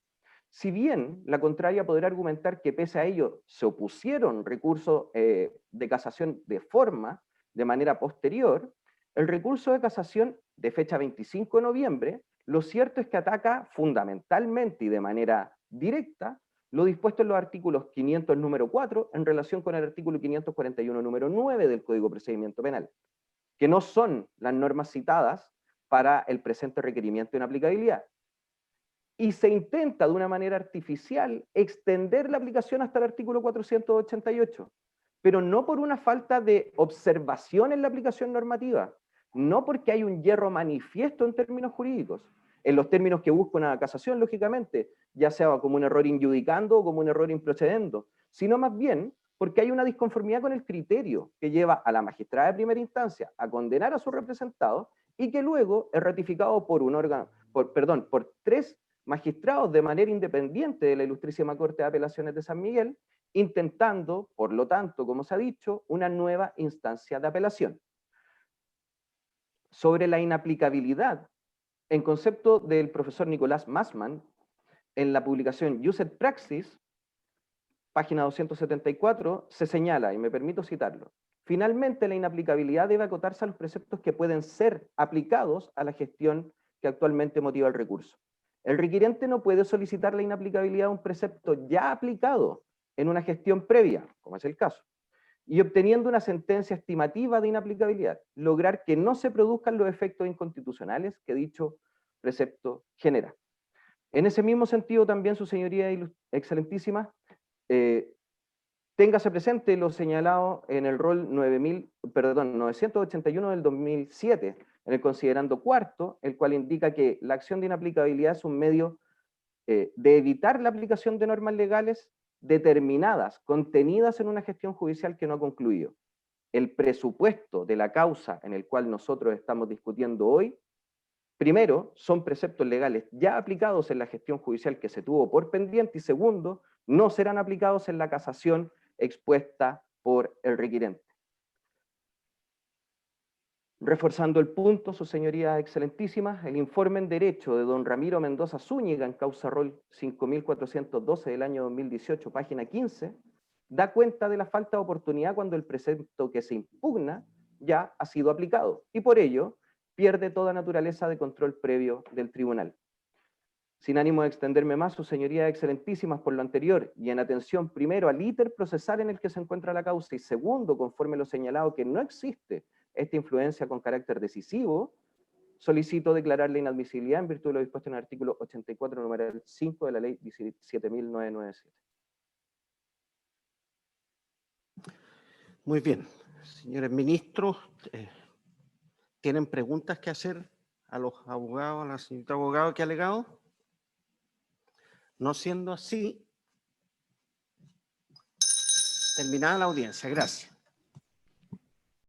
Si bien la contraria podrá argumentar que pese a ello se opusieron recursos de casación de forma, de manera posterior, el recurso de casación de fecha 25 de noviembre, lo cierto es que ataca fundamentalmente y de manera directa lo dispuesto en los artículos 500 número 4 en relación con el artículo 541 número 9 del Código de Procedimiento Penal, que no son las normas citadas para el presente requerimiento de inaplicabilidad. Y se intenta de una manera artificial extender la aplicación hasta el artículo 488, pero no por una falta de observación en la aplicación normativa, no porque hay un hierro manifiesto en términos jurídicos, en los términos que busca una casación, lógicamente, ya sea como un error injudicando o como un error improcedendo, sino más bien porque hay una disconformidad con el criterio que lleva a la magistrada de primera instancia a condenar a su representado y que luego es ratificado por un órgano, por 3 magistrados de manera independiente de la Ilustrísima Corte de Apelaciones de San Miguel, intentando, por lo tanto, como se ha dicho, una nueva instancia de apelación. sobre la inaplicabilidad, en concepto del profesor Nicolás Massman, en la publicación Used Praxis, página 274, se señala, y me permito citarlo: finalmente, la inaplicabilidad debe acotarse a los preceptos que pueden ser aplicados a la gestión que actualmente motiva el recurso. El requiriente no puede solicitar la inaplicabilidad de un precepto ya aplicado en una gestión previa, como es el caso, y obteniendo una sentencia estimativa de inaplicabilidad, lograr que no se produzcan los efectos inconstitucionales que dicho precepto genera. En ese mismo sentido, también, su señoría excelentísima, téngase presente lo señalado en el rol 981 del 2007, en el considerando cuarto, el cual indica que la acción de inaplicabilidad es un medio de evitar la aplicación de normas legales determinadas, contenidas en una gestión judicial que no ha concluido. El presupuesto de la causa en el cual nosotros estamos discutiendo hoy, primero, son preceptos legales ya aplicados en la gestión judicial que se tuvo por pendiente, y segundo, no serán aplicados en la casación expuesta por el requirente. Reforzando el punto, su señoría excelentísima, el informe en derecho de don Ramiro Mendoza Zúñiga en causa rol 5412 del año 2018, página 15, da cuenta de la falta de oportunidad cuando el precepto que se impugna ya ha sido aplicado, y por ello pierde toda naturaleza de control previo del tribunal. Sin ánimo de extenderme más, sus señorías excelentísimas, por lo anterior, y en atención primero al íter procesal en el que se encuentra la causa, y segundo, conforme lo señalado, que no existe esta influencia con carácter decisivo, solicito declarar la inadmisibilidad en virtud de lo dispuesto en el artículo 84, numeral 5 de la ley 17.997. Muy bien. Señores ministros, ¿tienen preguntas que hacer a los abogados, a la señorita abogada que ha alegado? No siendo así, terminada la audiencia. Gracias.